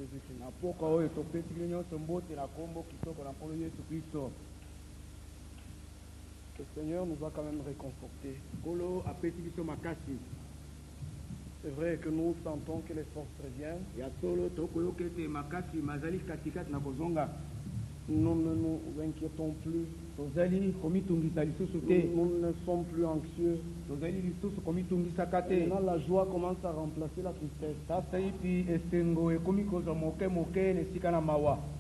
Jésus-Christ. Le Seigneur nous a quand même réconfortés. C'est vrai que nous sentons que les forces reviennent. Nous ne nous inquiétons plus. Nous ne sommes plus anxieux. Maintenant, la joie commence à remplacer la tristesse.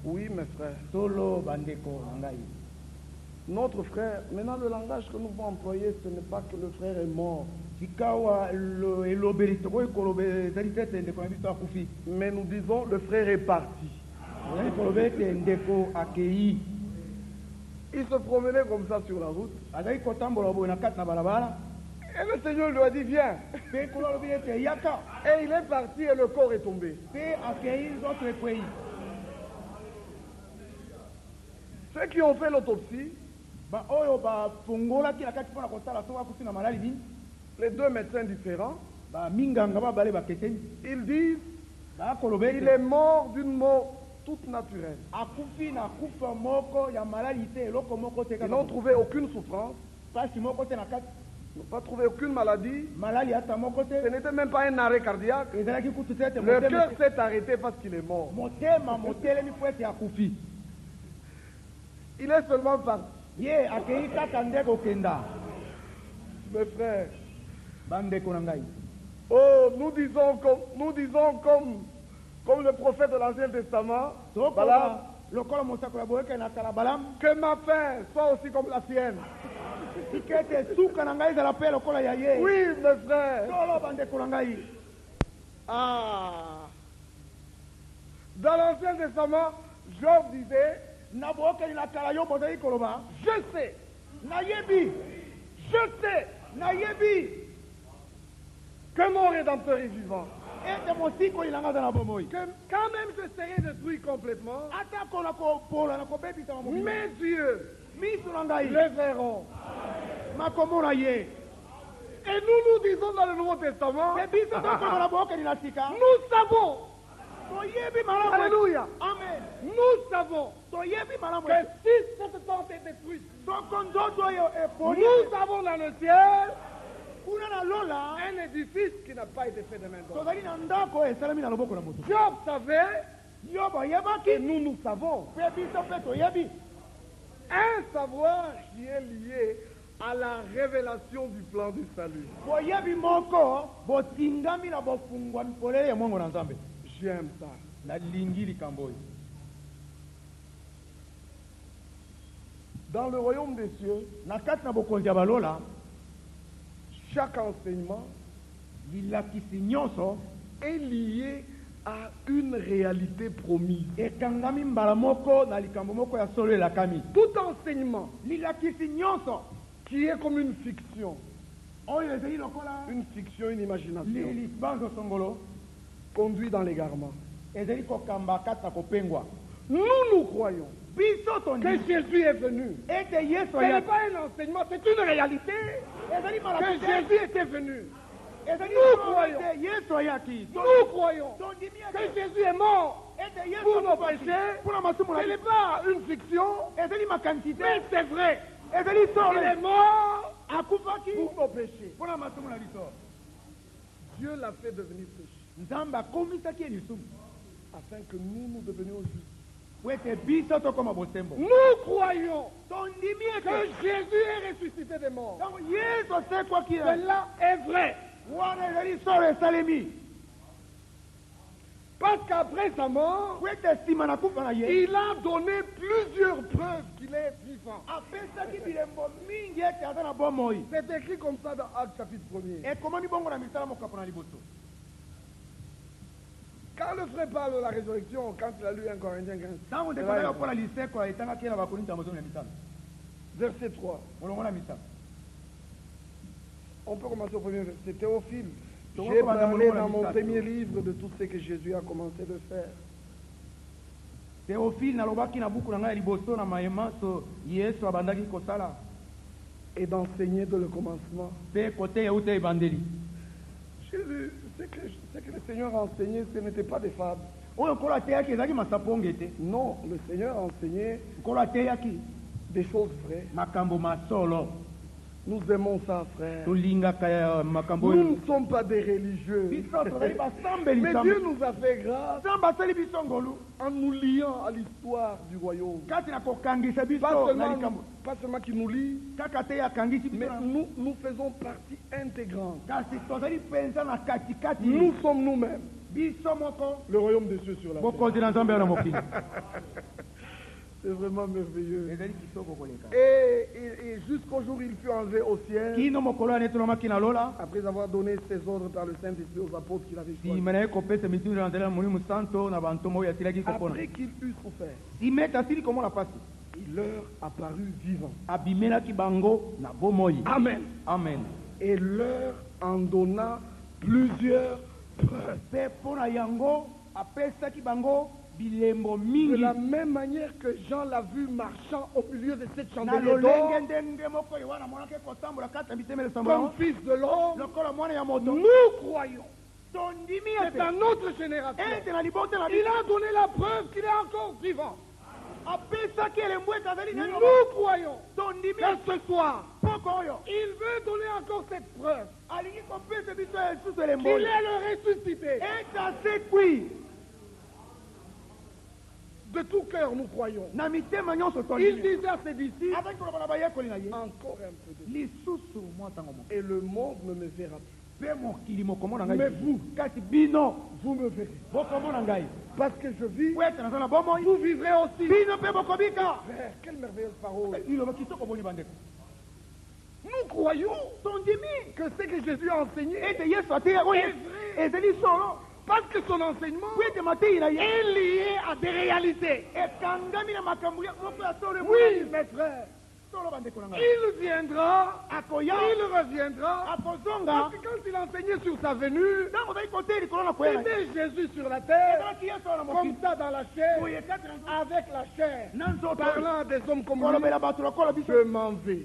Oui, mes frères. Notre frère, maintenant le langage que nous devons employer, ce n'est pas que le frère est mort. Mais nous disons le frère est parti. Il se promenait comme ça sur la route. Et le Seigneur lui a dit viens. Et il est parti et le corps est tombé. Ceux qui ont fait l'autopsie, les deux médecins différents, ils disent il est mort d'une mort toute naturelle. Ils n'ont trouvé aucune souffrance, ils n'ont pas trouvé aucune maladie, ce n'était même pas un arrêt cardiaque. Le cœur s'est arrêté parce qu'il est mort. Il est seulement parti. Mes frères, oh, nous disons comme le prophète de l'Ancien Testament, Balaam, que ma fin soit aussi comme la sienne. Oui, mes frères. Ah. Dans l'Ancien Testament, Job disait, je sais, que mon Rédempteur est vivant. Que quand même je serai détruit complètement, mes yeux le verront. Et nous disons dans le Nouveau Testament, nous savons, alléluia, amen, nous savons que si cette tente est détruite, nous avons dans le ciel un édifice qui n'a pas été fait de main d'homme. Job savait, et nous savons. Un savoir qui est lié à la révélation du plan du salut. J'aime ça. Dans le royaume des cieux, chaque enseignement est lié à une réalité promise. Tout enseignement qui est comme une fiction, une imagination, conduit dans l'égarement. Nous croyons que Jésus est venu. Ce n'est pas un enseignement, c'est une réalité. Que Jésus était venu. Nous croyons que Jésus est mort pour nos péchés. Ce n'est pas une fiction, mais c'est vrai. Il est mort pour nos péchés. Dieu l'a fait devenir péché afin que nous devenions justes. Nous croyons que Jésus est ressuscité des morts. Cela est vrai. Parce qu'après sa mort, il a donné plusieurs preuves qu'il est vivant. C'est écrit comme ça dans Actes chapitre 1er. Quand le frère parle de la résurrection, quand il a lu 1 Corinthiens 15, verset 3. On peut commencer au premier verset. Théophile, j'ai parlé dans mon premier livre de tout ce que Jésus a commencé de faire. Et d'enseigner de le commencement. Jésus, ce que le Seigneur a enseigné, ce n'était pas des fables. Non, le Seigneur a enseigné des choses vraies. Nous aimons ça, frère. Nous ne sommes pas des religieux. Mais Dieu nous a fait grâce en nous liant à l'histoire du royaume. Pas seulement qu'il nous lie, mais nous faisons partie intégrante. Nous sommes nous-mêmes le royaume de Dieu sur la terre. C'est vraiment merveilleux. Et jusqu'au jour où il fut enlevé au ciel, après avoir donné ses ordres par le Saint-Esprit aux apôtres qu'il avait choisis, après qu'il eut souffert, il leur apparut vivant. Amen. Amen. Et leur en donna plusieurs preuves. De la même manière que Jean l'a vu marchant au milieu de cette chandelier d'or, comme fils de l'homme, nous croyons. C'est un autre génération. Il a donné la preuve qu'il est encore vivant. Nous croyons que ce soir, il veut donner encore cette preuve qu'il est le ressuscité. De tout cœur, nous croyons. Il disait à ses disciples, encore un peu de temps. Et le monde ne me verra plus. Mais vous me verrez. Parce que je vis, vous vivrez aussi. Frère, quelle merveilleuse parole. Nous croyons que ce que Jésus a enseigné est vrai. Parce que son enseignement est lié à des réalités. Oui, mes frères. Il viendra, il reviendra. Parce que quand il enseignait sur sa venue, c'était Jésus sur la terre, comme ça dans la chair, avec la chair, parlant à des hommes comme lui. Je m'en vais.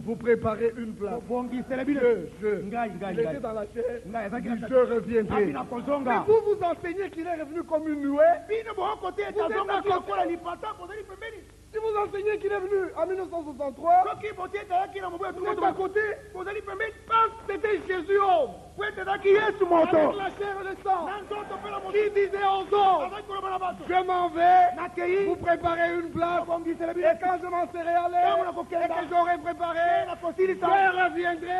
Vous préparez une place. Il était dans la chair. Je reviendrai. Mais vous vous enseignez qu'il est revenu comme une nuée. Si vous enseignez qu'il est venu en 1963, vous êtes à côté. Parce que c'était Jésus homme. Avec la chair et le sang. Qui disait aux hommes, je m'en vais, vous préparez une place. Et quand je m'en serai allé, et que j'aurai préparé, je reviendrai.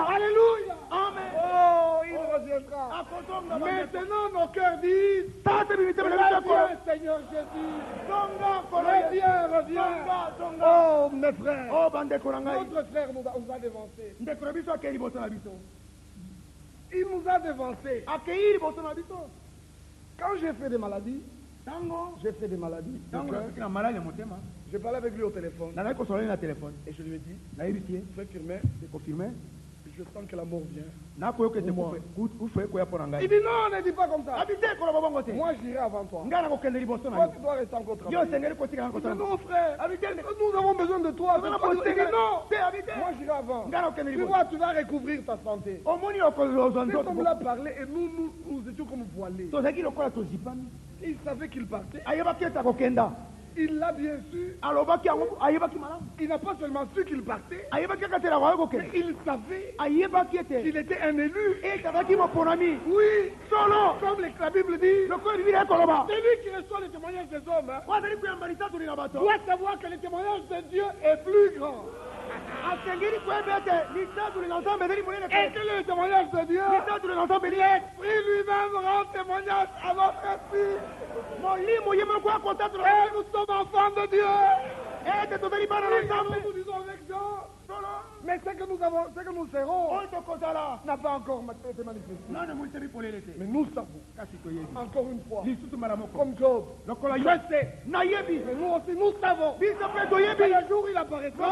Alléluia. Amen. Oh, il reviendra. Maintenant, nos cœurs disent, reviens, Seigneur Jésus. Reviens. Oh, mes frères. Notre frère nous a dévancé. Il nous a dévancé. Quand j'ai fait des maladies, j'ai parlé avec lui au téléphone. Et je lui ai dit, frère Firmin, je sens que la mort vient. Il dit non, ne dis pas comme ça. Moi j'irai avant toi. Toi tu dois rester encore travailler. Non frère, nous avons besoin de toi. Il dit non, moi j'irai avant. Tu vois, tu vas recouvrir ta santé. Cet homme l'a parlé et nous étions comme voilés. Il savait qu'il partait. Il l'a bien su. Il n'a pas seulement su qu'il partait, mais il savait qu'il était un élu. Oui, comme la Bible dit, celui qui reçoit le témoignage des hommes doit savoir que le témoignage de Dieu est plus grand. Et que le témoignage de Dieu, l'Esprit lui-même rend témoignage à notre esprit. Et nous sommes enfants de Dieu. Nous disons avec Jean, mais ce que nous serons n'a pas encore été manifesté. Mais nous savons, encore une fois, comme Job, je sais, mais nous aussi nous savons que le jour où il apparaîtra,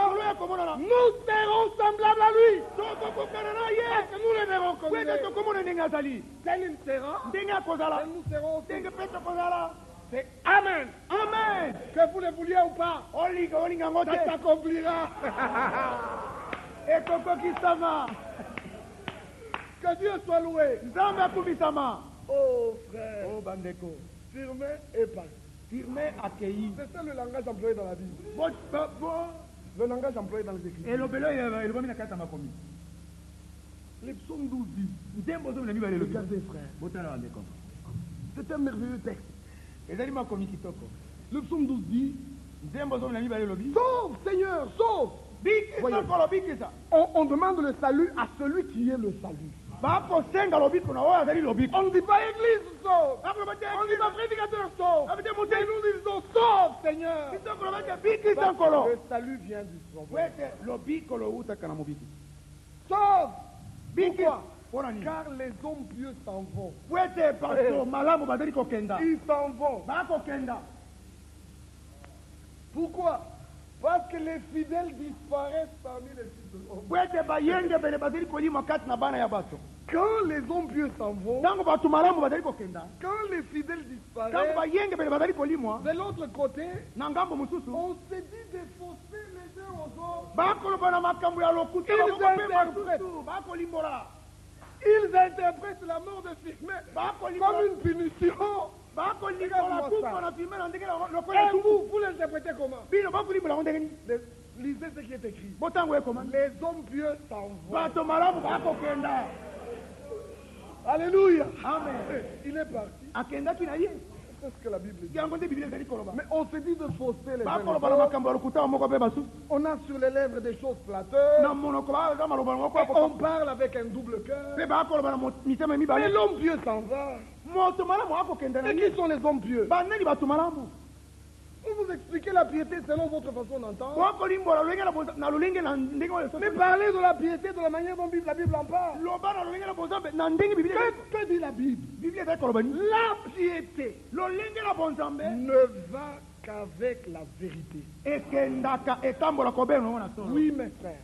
nous serons semblables à lui. Parce que nous le verrons comme il est. Tel il sera, et nous serons aussi. C'est Amen. Amen. Que vous le vouliez ou pas, ça s'accomplira. Que Dieu soit loué. Oh frère. Oh bandeko. Firmé et parti. Firmé accueilli. C'est ça le langage employé dans la Bible. Le langage employé dans les Écritures. Et le belo il va mettre à ma commis. Les psaumes 12 disent. Regardez frère. C'est un merveilleux texte. Et d'ailleurs ma commis qui toque. Le psaume 12 dit. Sauve Seigneur, sauve. Voyez, on demande le salut à celui qui est le salut. On ne dit pas Église sauve. On ne dit pas prédicateur sauve. Mais nous disons sauve Seigneur. Le salut vient du Sauveur. Sauve. Pourquoi? Car les hommes pieux s'en vont. Ils s'en vont. Pourquoi? Parce que les fidèles disparaissent parmi les fils de l'homme. Quand les hommes pieux s'en vont, quand les fidèles disparaissent, de l'autre côté, on se dit de fausser les uns aux autres. Ils interprètent la mort de Firmin comme une punition. Et vous l'interprétez comment? Lisez ce qui est écrit. Les hommes pieux s'en vont. Alléluia. Amen. Il est parti. C'est ce que la Bible dit. Mais on se dit de fausser les uns. On a sur les lèvres des choses flatteuses. Et on parle avec un double cœur. Mais l'homme pieux s'en va. Et qui sont les hommes pieux? Vous expliquez la piété selon votre façon d'entendre. Mais parlez de la piété de la manière dont la Bible en parle. Que dit la Bible? La piété ne va qu'avec la vérité. Oui, mes frères.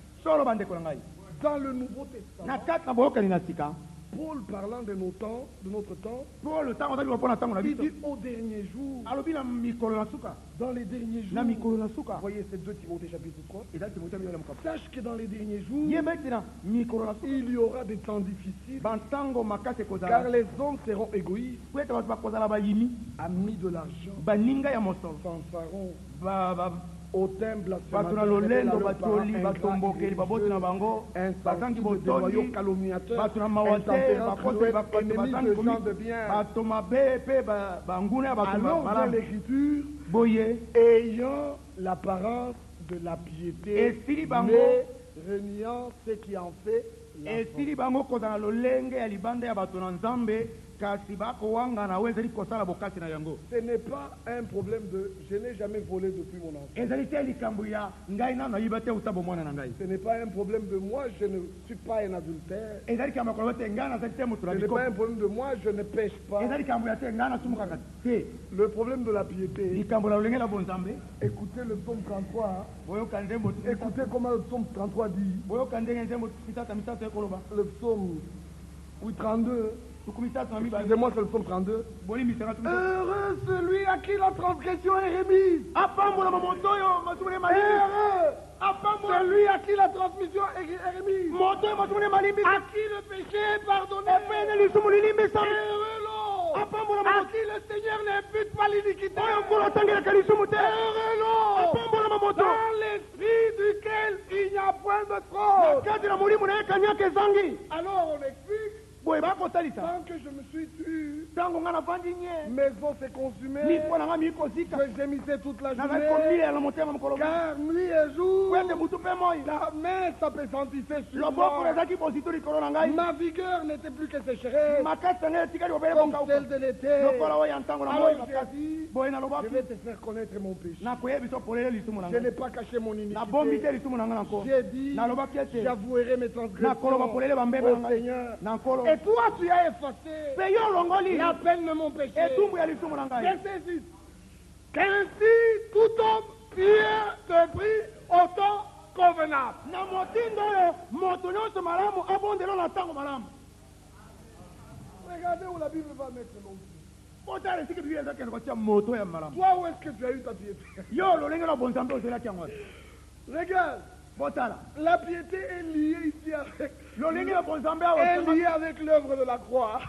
Dans le Nouveau Testament, Paul parlant de notre temps, il dit au dernier jour, dans les derniers jours, voyez c'est 2 Timothée chapitre 3, sache que dans les derniers jours, il y aura des temps difficiles, car les hommes seront égoïstes, amis de l'argent, fanfarons, autant blasphémateurs, déloyaux, calomniateurs, intempérants, cruels, ennemis de gens de bien. Alors dans l'Écriture, ayant l'apparence de la piété, mais reniant ce qui en fait la ce n'est pas un problème de je n'ai jamais volé depuis mon enfance. Ce n'est pas un problème de moi, je ne suis pas un adultère. Ce n'est pas un problème de moi, je ne pêche pas. Le problème de la piété, écoutez le psaume 33. Écoutez comment le psaume 33 dit. Le psaume 32. Excusez-moi, c'est le psaume 32. Heureux celui à qui la transgression est remise. Heureux celui à qui la transmission est remise. À qui le péché est pardonné. Heureux l'homme à qui le Seigneur n'impute pas l'iniquité. Heureux l'homme dans l'esprit duquel il n'y a point de fraude. Alors on explique. Tant que je me suis tué, mes os s'est consumé, que gémissais toute la journée, car nuit et jour, la main s'appesantissait sur moi. Ma vigueur n'était plus que sécheresse, comme celle de l'été. Alors j'ai dit, je vais te faire connaître mon péché. Je n'ai pas caché mon iniquité. J'ai dit, j'avouerai mes transgressions au Seigneur. Et toi, tu as effacé la peine de mon péché. Verset 6. Qu'ainsi tout homme fier te prie au temps convenable. Regardez où la Bible va mettre l'homme. Toi, où est-ce que tu as eu ta piété? Regarde. La piété est liée ici avec est liée avec l'œuvre de la croix.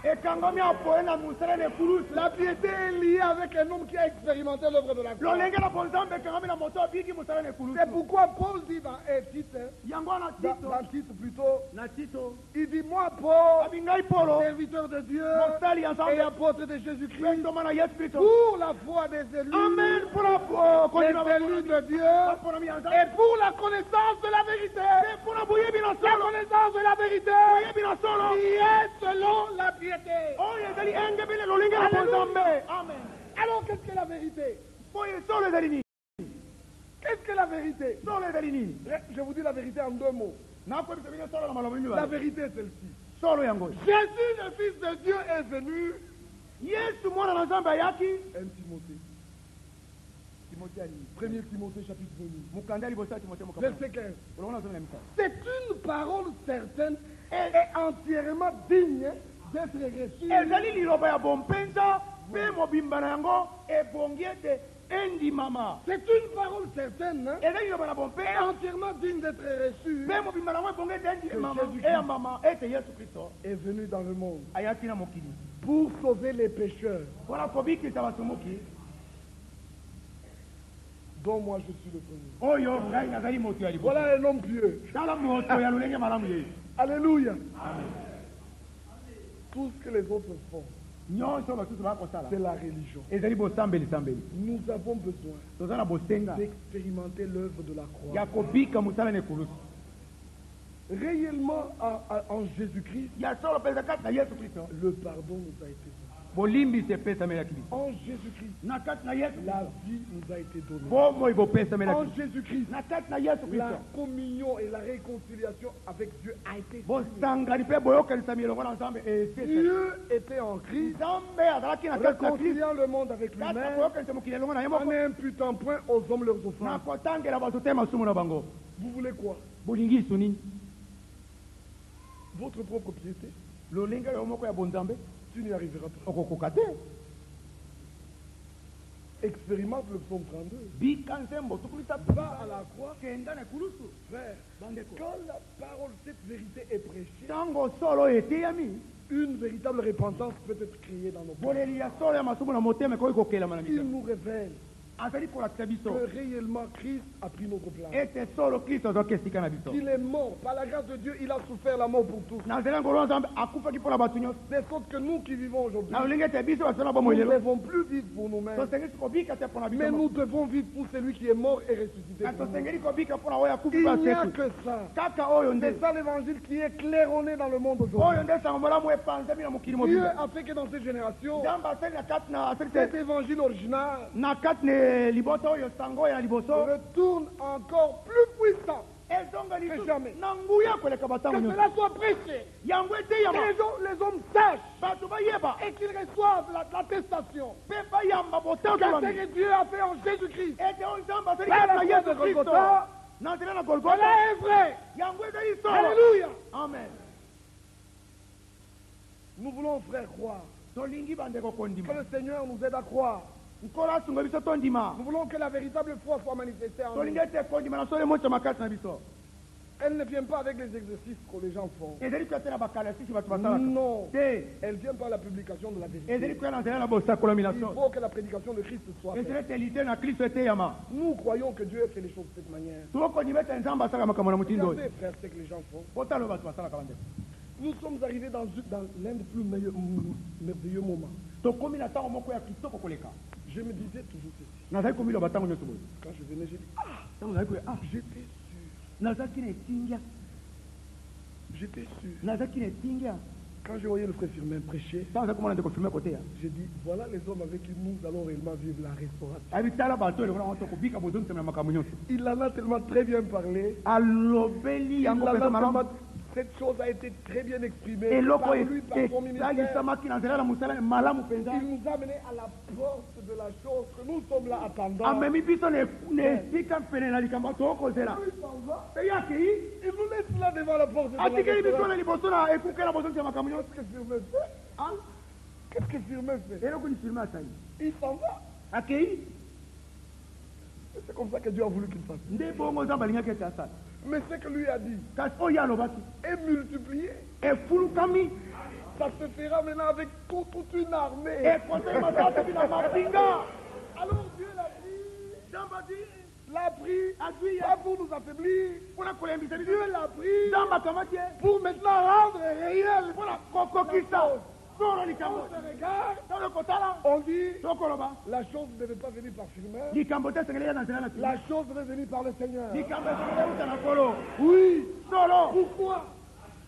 La piété est liée avec un homme qui a expérimenté l'œuvre de la croix. C'est pourquoi Paul dit dans Tite, dans Tite plutôt, il dit moi Paul, serviteur de Dieu et apôtre de Jésus-Christ, pour la foi des élus, les élus de Dieu, et pour la connaissance de la vérité. La connaissance de la vérité qui est selon la piété. Amen. Alors qu'est-ce que la vérité? Qu'est-ce que la vérité? Je vous dis la vérité en deux mots. La vérité est celle-ci. Jésus, le Fils de Dieu, est venu. 1 Timothée chapitre 2. Verset 15. C'est une parole certaine et entièrement digne d'être reçue. C'est une parole certaine et entièrement digne d'être reçue. Jésus-Christ est venu dans le monde pour sauver les pécheurs, dont moi je suis le premier. Voilà un homme pieux. Alléluia. Tout ce que les autres font, c'est la religion. Nous avons besoin d'expérimenter l'œuvre de la croix. Réellement, en Jésus-Christ, le pardon nous a été donné. En Jésus-Christ, la vie nous a été donnée. En Jésus-Christ, la communion et la réconciliation avec Dieu a été donnée. Dieu était en Christ, réconciliant le monde avec lui-même, en n'imputant point aux hommes leurs offenses. Vous voulez quoi? Votre propre piété? Tu n'y arriveras pas. Expérimente le psaume 32. Va à la croix. Frère, quand la parole, cette vérité est prêchée, une véritable repentance peut être créée dans nos cœurs. Il nous révèle que réellement Christ a pris notre place. Qu'il est mort. Par la grâce de Dieu, il a souffert la mort pour tous. De sorte que nous qui vivons aujourd'hui, nous ne devons plus vivre pour nous-mêmes, mais nous devons vivre pour celui qui est mort et ressuscité. Il n'y a que ça. C'est ça l'évangile qui est claironné dans le monde aujourd'hui. Dieu a fait que dans cette génération, cet évangile original retourne encore plus puissant que jamais. Que cela soit prêché. Que les hommes sachent et qu'ils reçoivent l'attestation que ce que Dieu a fait en Jésus-Christ par la croix de Golgotha, cela est vrai. Alléluia. Amen. Nous voulons, frère, croire. Que le Seigneur nous aide à croire. Nous voulons que la véritable foi soit manifestée en nous. Elle ne vient pas avec les exercices que les gens font. Non. Elle vient par la publication de la vérité. Il faut que la prédication de Christ soit faite. Nous croyons que Dieu fait les choses de cette manière. Regardez, frère, ce que les gens font. Nous sommes arrivés dans l'un des plus merveilleux moments. Je me disais toujours ceci. Quand je venais, j'ai dit, j'étais sûr. Quand je voyais le frère Firmin prêcher, j'ai dit, voilà les hommes avec qui nous allons réellement vivre la restauration. Il en a tellement très bien parlé. Cette chose a été très bien exprimée par lui, par son ministère. Il nous a amené à la porte de la chose que nous sommes là attendant. Il nous laisse là devant la porte de la chose. Qu'est-ce que Firmin fait? Il s'en va. C'est comme ça que Dieu a voulu qu'il fasse. Mais ce que lui a dit kasi oyo alobaki est multiplié. efulukami Ça se fera maintenant avec toute une armée. ekotelema soki na mapinga. Alors Dieu l'a pris. L'a pris. Pas pour nous affaiblir. mpona kolembisa biso Dieu l'a pris nzambe akamati ye pour maintenant rendre réel. mpona kokokisa solo On likambo se regarde. tolo kotala On dit tokoloba la chose ne devait pas venir par Firmin. likambo te esengeli ya na nzela na La chose devait venir par le Seigneur. likambo esengeli euta na kolo Oui. solo Pourquoi?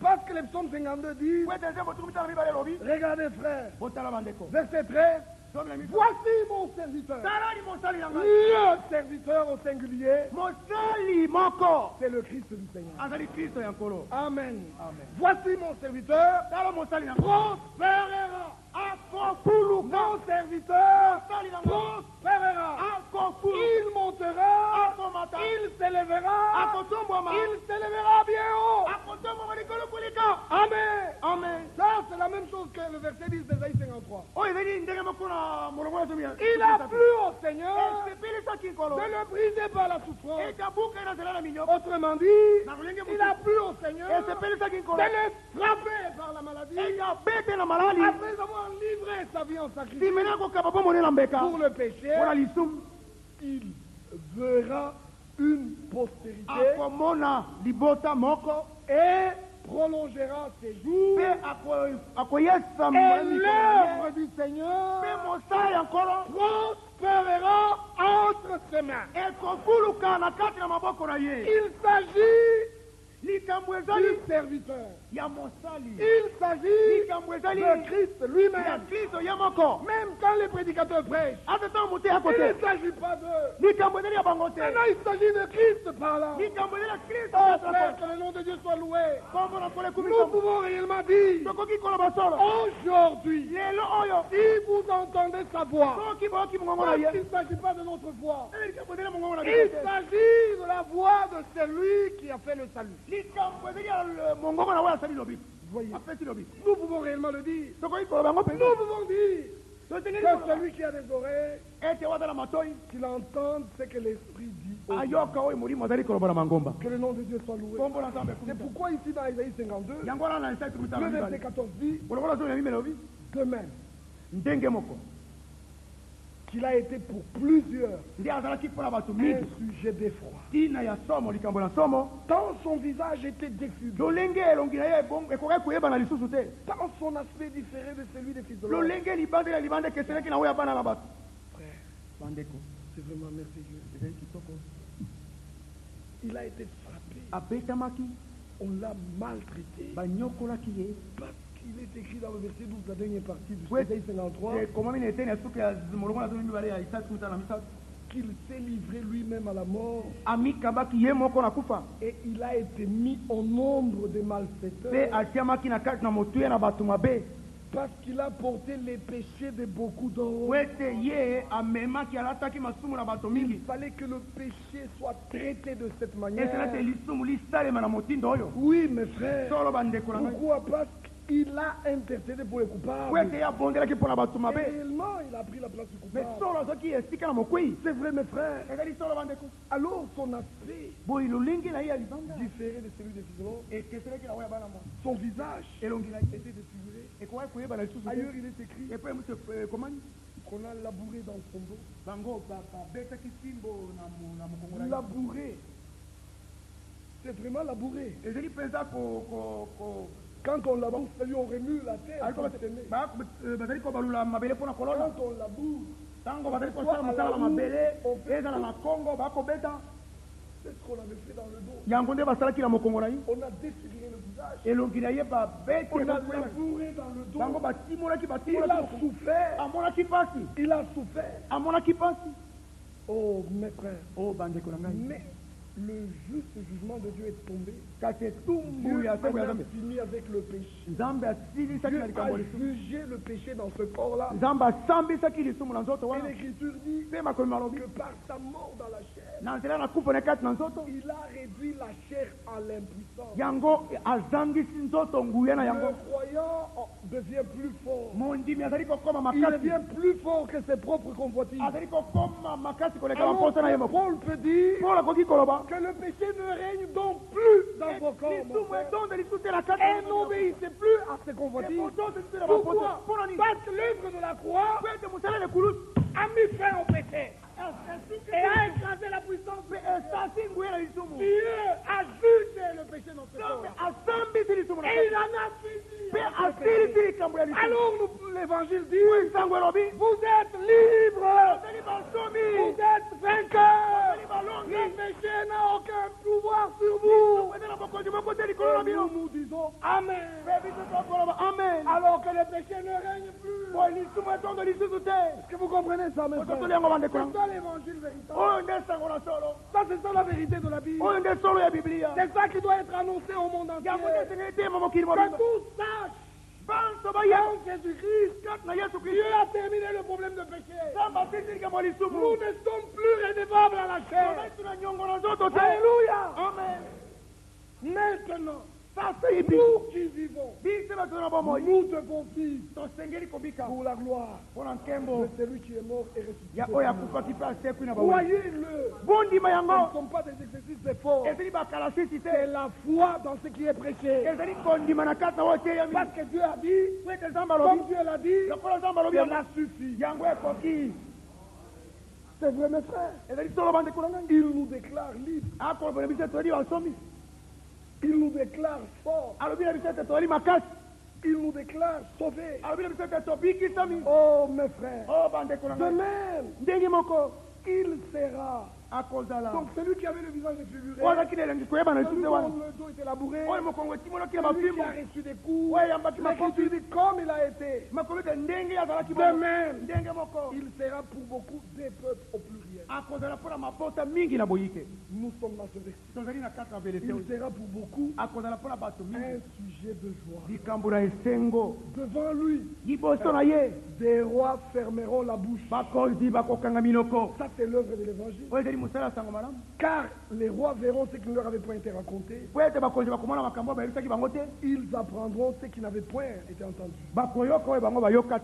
Parce que le psaume 52 dit, po ete nzembo tuku mitala mibale elobi regardez frère, botala bandeko verset 13, somi na miso voici mon serviteur. talani mosali na ngai Le serviteur au singulier, mosali moko c'est le Christ du Seigneur. azali kristo ya nkolo Amen. amen Voici mon serviteur, tala mosali na ngai prospérera. akofuluka Mon serviteur mosali na ngai prospérera. akofuluka Il montera, akomata il s'élèvera, akotombwama il s'élèvera bien haut. akotombwama likolo kolika Amen. amen Ça, c'est la même chose que le verset 10 d'Ésaïe 53. oyo ezali ndenge moko na molongo ya zomi Il a plu au Seigneur esepelisaki nkolo de le briser par la souffrance. ekabuka na nzela na minyoko Autrement dit, na kolenge il a plu au Seigneur esepelisaki de nkolo le frapper par la maladie ekabete na malali après avoir livré sa vie en sacrifice simene akokaba bomone na mbeka pour le péché. mpona lisumu Il verra une postérité akomona libota moko et prolongera ses jours. mpe akoyesa Et l'œuvre du Seigneur mpe mosala ya nkolo prospérera entre ses mains. ekofuluka na kati na maboko na ye Il s'agit likambo du ezali serviteur. ya mosali Il s'agit likambo ezali de Christ ya lui-même. kristo ye moko Même quand les prédicateurs prêchent, ata ntango moto ya il kote ne s'agit pas d'eux. likambo ezali ya bango te Maintenant, il s'agit de Christ par là. likambo ezali ya kristo Oh frère, que le nom de Dieu soit loué. kombo na nkolo Nous ekumisa pouvons réellement dire, tokoki koloba solo aujourd'hui, lelo oyo si vous entendez sa voix, soki boyoki mongongo na parce ye qu'il ne s'agit pas de notre voix, likambo ezali ya mongongo na il biso te s'agit de la voix de celui qui a fait le salut. likambo ezali ya mongongo na oyo asali lobi Voyez, apesi lobi nous pouvons réellement le dire. tokoki koloba yango Nous mpenza pouvons dire totengeli que koloba celui qui a des oreilles, ete wazala matoi qu'il entende ce que l'Esprit dit. aux ayoka oyo molimo azali koloba na mangomba Que le nom de Dieu soit loué. kombo na nzambe C'est ekumisa pourquoi ici dans Isaïe 52, yango wana na esai tukumisa na le verset mibale 14 dit molongo na zomi na mimi elobi de même ndenge moko qu'il a été pour plusieurs nde azalaki mpona bato un mingi sujet d'effroi. ntina ya somo likambo na somo Tant son visage était défiguré, lolenge elongi na ye ekoki koyebana lisusu te tant son aspect différé de celui des fils de l'homme. lolenge libanda ya libanda ekeseleki na oyo ya bana na bato Frère, bandeko c'est vraiment merveilleux. ezali kitoko Il a été frappé, abetamaki on l'a maltraité. banyokolaki ye Parce qu'il est écrit dans le verset 12, la dernière partie du Oui. Isaïe 53, ekomami na eteni ya suki ya molongo na zomi mibale ya isaki mitano na misato qu'il s'est livré lui-même à la mort amikabaki ye moko na kufa et il a été mis au nombre des mpe malfaiteurs atiamaki na kati na motuye na bato mabe parce qu'il a porté les péchés de beaucoup d'autres. po ete ye amemaki alataki masumu na bato Il mingi fallait que le péché soit traité de cette esala manière. ete lisumu lisalema na motindo oyo Oui, mes frères. solo bandeko na ngai Pourquoi? Parce qu'il a intercédé pour les po coupables. ete ye abondelaki mpo na bato Et mabe réellement, il a pris la place du me coupable. solo azwaki esika na mokwei C'est vrai, mes frères. ezali solo bandeko Alors, son aspect boye lolenge na ye ya libanda différé de celui des fils de l'homme, ekeseleki na oyo ya bana mwa son visage elongi na était défiguré. ekoki koyebana lisusu Ailleurs, il est écrit epo emutu ekomani qu'on a labouré dans son dos. bango babetaki simbo na mokongo na ye Labouré. C'est vraiment labouré. ezali mpenza Quand on laboure, ça lui on remue la terre. pour s'aimer. bazali kobalula mabele mpo na kolona Quand on laboure, ntango bazali kosala mosala na mabele ezala na kongo bakobeta c'est ce qu'on avait fait dans le dos. yango nde basalaki na mokongo na ye On a défiguré le visage. elongi na ye babete On a labouré dans le dos. bango batimolaki Il a batimolaki souffert. amonaki pasi Il a souffert. amonaki pasi Oh, mes frères. o bandeko na ngai Mais le juste jugement de Dieu est tombé. kasi etumbu Dieu ya a ntango ya nzambe fini avec le péché. nzambe asilisaki Dieu na likambo a lisusu jugé le péché dans ce corps-là. nzambe asambisaki lisumu na nzoto Et wana l'Écriture dit mpe makomi malobi que par sa mort dans la chair, na nzela na kufa na kati na nzoto il a réduit la chair à l'impuissance. yango azangisi nzoto nguya na yango Le croyant devient plus fort. mondimi azali kokoma Il makasi devient plus fort que ses propres convoitises. azali kokoma makasi koleka Alors, baposa na ye moko Paul peut dire, mpola koki koloba Que le péché ne règne donc plus dans vos corps. Et n'obéissez plus à ses convoitises. Pourquoi? Parce que l'œuvre de la croix a mis fin au péché. Et a écrasé la puissance. Dieu a jugé le péché dans ce corps. Et il en a fini. Alors l'évangile dit, vous êtes libres. Vous êtes vainqueurs. Le péché n'a aucun pouvoir sur vous. Et nous disons Amen. Alors que le péché ne règne plus. Est-ce que vous comprenez ça, mes frères? C'est ça l'évangile véritable. Ça, c'est ça la vérité de la Bible. C'est ça qui doit être annoncé au monde entier. Que tout sache. En Jésus-Christ, Dieu a terminé le problème de péché. Nous ne sommes plus redevables à la chair. Alléluia. Amen. Maintenant, nous qui vivons, nous devons vivre pour la gloire de celui qui est mort et ressuscité. Croyez-le. Ce ne sont pas des exercices d'effort. C'est la foi dans ce qui est prêché. Parce que Dieu a dit, comme Dieu l'a dit, cela suffit. C'est vrai, mes frères. Il nous déclare libres. Il nous déclare fort. Il nous déclare sauvés. Oh, mes frères. De même, il sera. Donc celui qui avait le visage défiguré, le dos était labouré, celui qui a reçu des coups, l'Écriture dit comme il a été. De même, il sera pour beaucoup des peuples au pluriel. Nous sommes dans ce verset. Il sera pour beaucoup un sujet de joie. Devant lui, des rois fermeront la bouche. Ça, c'est l'œuvre de l'évangile. Car les rois verront ce qui ne leur avait point été raconté. Ils apprendront ce qui n'avait point été entendu.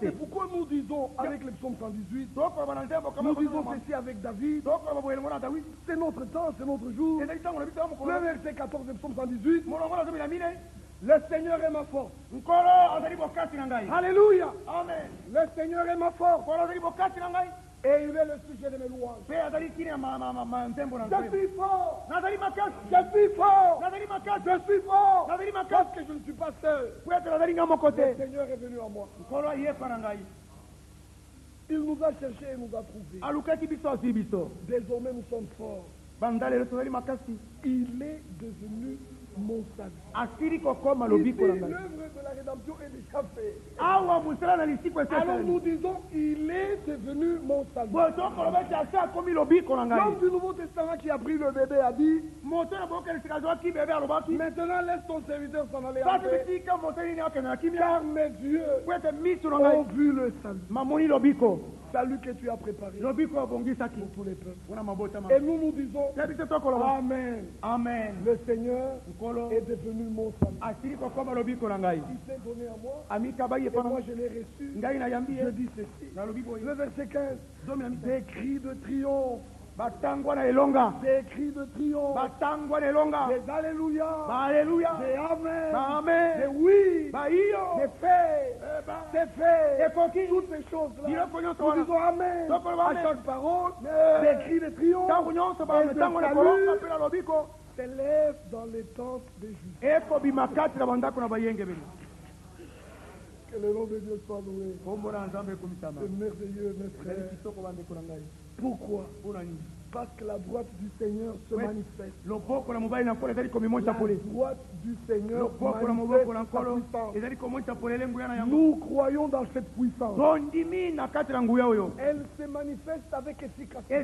C'est pourquoi nous disons avec le psaume 118, nous disons ceci avec David. C'est notre temps, c'est notre jour. Le verset 14 du psaume 118. Le Seigneur est ma force. Alléluia. Amen. Le Seigneur est ma force. Et il est le sujet de mes louanges. Je suis fort. Je suis fort. Je suis fort. Parce que je ne suis pas seul. Le Seigneur est venu à moi. Il nous a cherchés et nous a trouvés. Désormais nous sommes forts. Il est devenu mon salut. Ici, l'œuvre de la rédemption est déjà faite. Alors nous disons, il est devenu mon salut. L'homme du Nouveau Testament qui a pris le bébé a dit, maintenant laisse ton serviteur s'en aller en paix, car mes yeux ont vu le salut. Salut que tu as préparé pour tous les peuples. Et nous nous disons Amen. Amen. Le Seigneur est devenu mon salut. Il s'est donné à moi et moi je l'ai reçu. Je dis ceci. Le verset 15. Des cris de triomphe. Des cris de triomphe. Des alléluia. Des amen. Des oui. Des faits. Des faits. Toutes ces choses-là. Nous disons amen à chaque parole. Des cris de triomphe. Et de salut s'élève dans les tentes des Juifs. Que le nom de Dieu soit loué. C'est merveilleux, mes frères. Pourquoi? Parce que la droite du Seigneur se manifeste. La droite du Seigneur manifeste sa puissance. Nous croyons dans cette puissance. Elle se manifeste avec efficacité.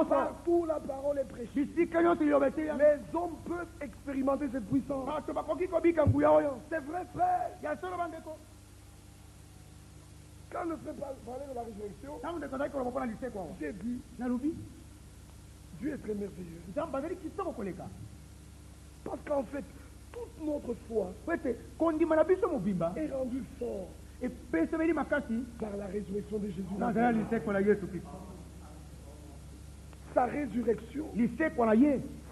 Partout la parole est prêchée. Les hommes peuvent expérimenter cette puissance. C'est vrai, frère. Quand le frère parlait de la résurrection, j'ai dit, Dieu est très merveilleux. Parce qu'en fait, toute notre foi est rendue forte par la résurrection de Jésus. Sa résurrection, lisekwana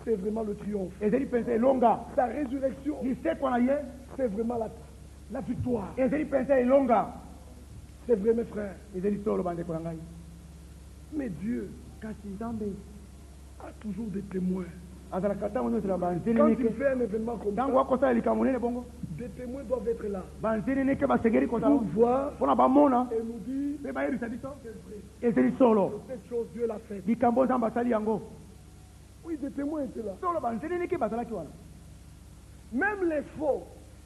c'est vraiment le triomphe. ezeli pensa elonga, Sa résurrection, lisekwana c'est vraiment la victoire. ezeli pensa elonga, C'est vrai, mes frères. ezeli solo bandeko na ngai. Mais Dieu Kasi Nzambe a toujours des témoins. azalaka ntango nyonso na Quand banzenene il ke fait un événement comme ntango ça, akosala likambo monene bongo des témoins doivent être là banzenene ke basengeli kozala pour voir mpona bamona et nous dire mpe bayebisa biso c'est vrai. ezeli solo Cette chose, Dieu l'a faite. likambo nzambe asali yango. Oui, des témoins étaient là. solo banzenene ke bazalaki wana Même les faux,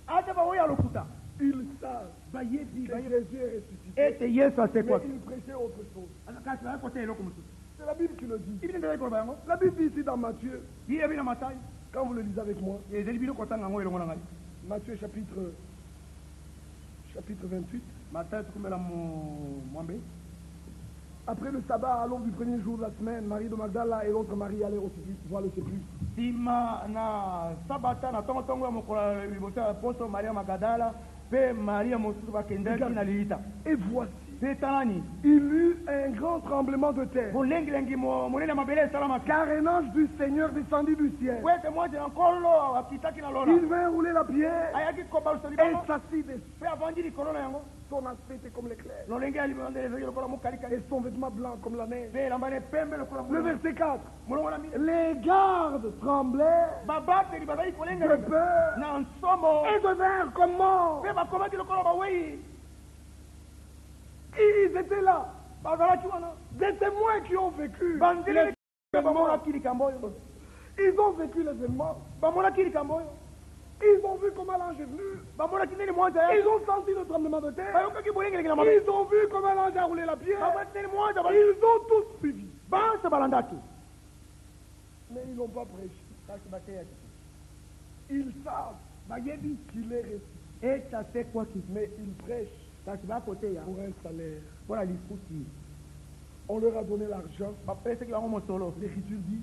ata baoyo ya lokuta ils savent bayebi que Jésus est ressuscité. ete yesu Mais asekwaki ils prêchaient autre chose. kasi bayakota eloko mosusu C'est la Bible qui le dit. ibini ndezali koloba yango La Bible dit ici dans Matthieu, biyebi na matayi quand vous le lisez avec moi, ezeli bino kotanga yango elongo na ngai. Matthieu chapitre 28. matayi tukumela mwambe. Après le sabbat, à l'aube du premier jour de la semaine, Marie de Magdala et l'autre Marie allaient au voir le sépulcre. nsima na sabata na ntongotongo ya mokolo ya liboso ya poso maria magadala mpe maria mosusu bakendaki na lilita. Et voici, mpe talani il eut un grand tremblement de terre, molengilengi monene ya mabele esalamaki car un ange du Seigneur descendit du ciel. po ete mwasi na nkolo akitaki na lola Il vint rouler la pierre ayaki kobalusa et libongo s'assit dessus. mpe avandi likolo na yango. Son aspect était comme l'éclair lolenge ya libongo ezali lokola mokalikali et son vêtement blanc comme la neige. mpe elamba ne pembe lokola Le verset 4. molongo na mine Les gardes tremblaient babateli bazali de kolenga peur na nsomo et devinrent comme morts. mpe bakomaki lokola bawei Ils étaient là, bazalaki wana des témoins qui ont vécu banzeli l'événement. bamonaki likambo oyo Ils ont vécu l'événement. bamonaki likambo oyo Ils ont vu comment l'ange est venu. bamonaki nini mwasi aya Ils ont senti le tremblement de terre. bayokaki bolengelenge na mabe Ils ont vu comment l'ange a roulé la pierre. bamonaki nini mwasi Ils ont tous suivi. banse balandaki Mais ils n'ont pas prêché. kasi bateyaki Ils savent bayebi qu'il est ressuscité. ete asekwaki Mais ils prêchent kasi bakoteya pour un salaire. mpona lifuti On leur a donné l'argent. bapesaki bango mosolo L'Écriture dit,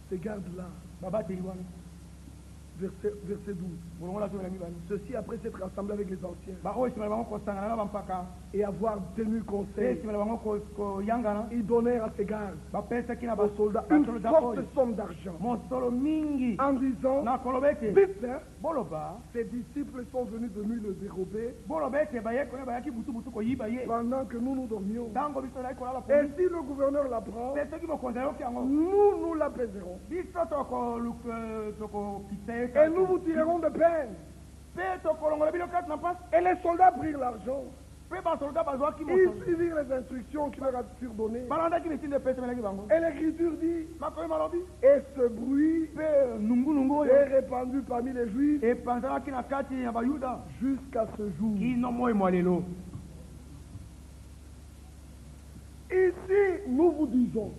ces gardes-là, babateli wana verset 12. molongo na somi na mibale Ceci après s'être rassemblés avec les anciens baoyo esima na bango kosangana na bampaka et avoir tenu mpe conseil, esima na bango koyangana ils donnèrent à ces gardes bapesaki na aux soldats une basoldat forte oyo somme d'argent mosolo mingi en disant, na koloba ete vite, hein, boloba ces disciples sont venus de nuit le dérober boloba ete bayaki butubutu koyiba ye pendant que nous dormions. ntango biso ezali kolala Et si le gouverneur l'apprend, mpe soki bokonzi ayoki yango nous l'apaiserons. biso tokokita ye Et nous vous tirerons de peine. mpe tokolongola bino kati na mpasi Et les soldats prirent l'argent. mpe basoldat bazwaki Ils mosolo suivirent les instructions qui leur furent données. balandaki mitindi epesemelaki bango Et l'Écriture dit, makomi malobi et ce bruit mpe nungunungu oyo est répandu parmi les Juifs epanzanaki na kati ya bayuda jusqu'à ce jour. kino moi mwa lelo. Ici, nous vous disons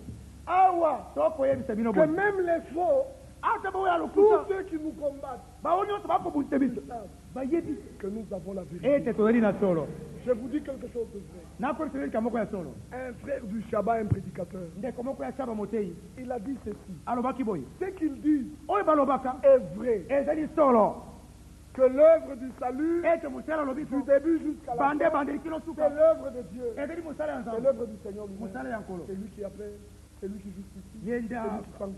awa tokoyebisa bino que boye même les faux, ata baoyo ya tous lokuta ceux qui nous combattent, bao nyonso bakobundisa biso savent bayebi que nous avons la vérité. ete toyeli na solo Je vous dis quelque chose de vrai. nakoliseli likambo moko ya solo Un frère du Shabbat, un prédicateur, ndeko moko ya saba motei il a dit ceci. alobaki boye Ce qu'il dit oyo balobaka est vrai. ezali solo Que l'œuvre du salut, ete mosala alobi du début jusqu'à la bande fin, bandeli kino c'est suka l'œuvre de Dieu. ezali mosala ya C'est nzambe l'œuvre du Seigneur lui-même. mosala ya nkolo C'est lui qui a fait, c'est lui qui justifie. ye nde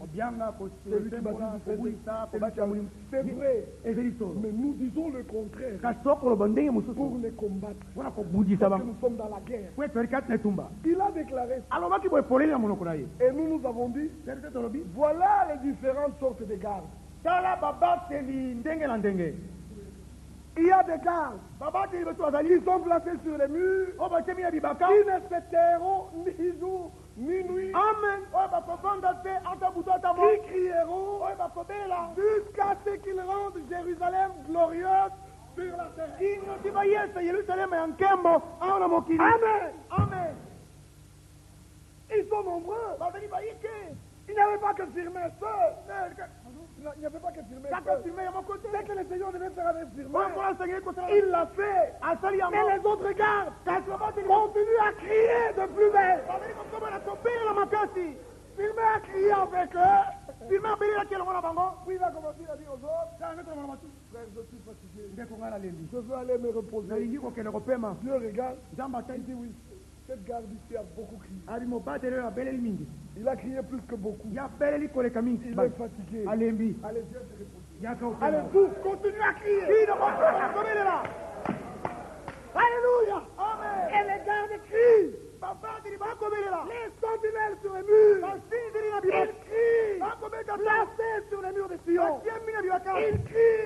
obianga C'est lui qui baptise, kobulisa c'est lui qui kobata a molimo C'est vrai. ezali solo Mais nous disons le contraire kasi tokoloba ndenge mosusu pour les combattre. mpona kobudisa Parce que bango nous sommes dans la guerre. po etoyeli kati na etumba Il a déclaré, alobaki boye poleli na monoko na ye et nous nous avons dit, serite tolobi voilà les différentes sortes de gardes. tala babateli ndenge na ndenge Il y a des gardes babateli betu qui bazali sont placés sur les murs, oyo batiemi na bibaka qui ne se tairont ni jour ni nuit, amen oyo bakobanda te ata butu ata mo qui crieront oyo bakobelela jusqu'à ce qu'ils rendent Jérusalem glorieuse sur la terre. kino ti bayesa yelusalema ya nkembo awa na mokili Amen. amen Ils sont nombreux. bazali bayike Il n'y avait pas que Firmin seul. Il n'y avait pas que Firmin kaka seul. firme ya moko te C'est que le Seigneur devait faire avec oyo Firmin. mpola asengeli kosala Il l'a fait. asali yango Mais les autres gardes kasi babateli continuent à crier de plus belle. bazali kokobana kobelela makasi Firmin a crié avec eux. firme abelelaki elongo na bango Puis il a commencé à dire aux autres, kaka ndeko na mama tu frère, je suis fatigué. ndeko ngai nalembi Je veux aller me reposer. nalingi kokende kopema Dieu regarde. nzambe Il atali dit oui. Cette garde ici a beaucoup crié. Il a crié plus que beaucoup. Il est fatigué. Allez, Allez, Dieu te répond. allez, tous, continuez à crier. Alléluia. Amen. Et les gardes crient. Les sentinelles sur les murs. Ils crient. Placés sur les murs de Sion. Ils crient.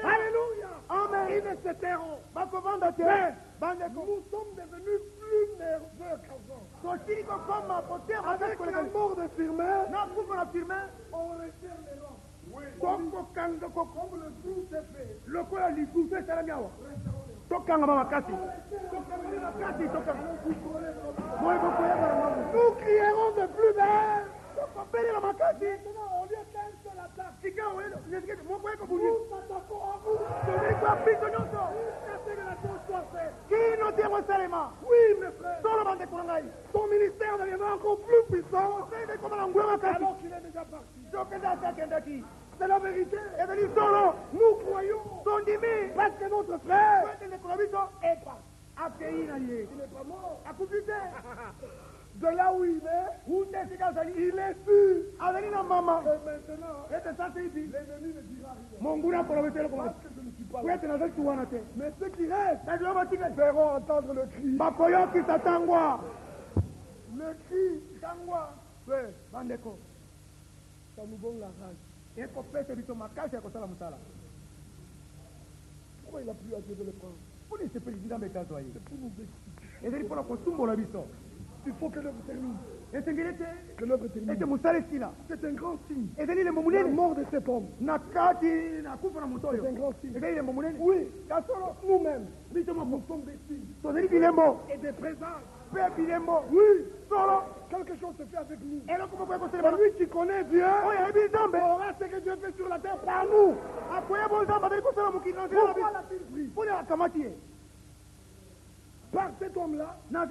Alléluia. Amen. Ils ne se tairont. Nous sommes devenus plus nerveux qu'avant. Avec la mort de Firmin, on referme les rangs. Oui. Comme le jour s'est fait. Nous crierons de plus belle. Maintenant, au lieu qu'un seul attaque, nous s'attaquons à vous. Jusqu'à ce que la chose soit faite. Oui, mes frères. Son ministère deviendra encore plus puissant. Alors qu'il est déjà parti. C'est la vérité. Nous croyons. Parce que notre frère est parti. Il n'est pas mort. De là où il est, il est sûr. Et maintenant, l'ennemi ne dira rien. Parce que je ne suis pas là. Mais ceux qui restent verront entendre le cri. Le cri, ça nous donne la rage. Pourquoi il a plu à Dieu de le prendre? C'est pour nous expliquer. Il faut que l'œuvre termine. Que l'œuvre termine. C'est un grand signe. La mort de cet homme. C'est un grand signe. Oui, nous-mêmes, nous sommes des signes et des présages. Oui, quelque chose se fait avec nous. Celui qui connaît Dieu aura ce que Dieu fait sur la terre par nous. Pourquoi l'a-t-il pris? Par cet homme-là, la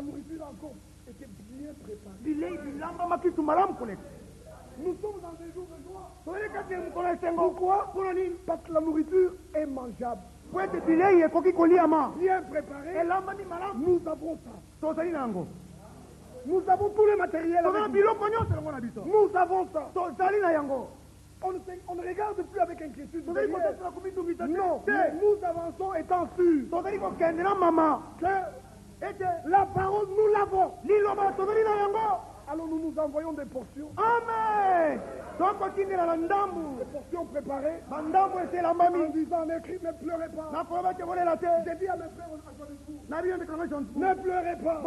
nourriture encore était bien préparée. Nous sommes dans des jours de joie. Pourquoi? Parce que la nourriture est mangeable. Bien préparée. Nous avons ça. Nous avons tous les matériels. Nous avons ça. On ne regarde plus avec inquiétude. Non, nous avançons étant sûrs que la parole, nous l'avons. Alors nous nous envoyons des portions. Amen. Des portions préparées. En disant, ne pleurez pas. J'ai dit à mes frères, ne pleurez pas.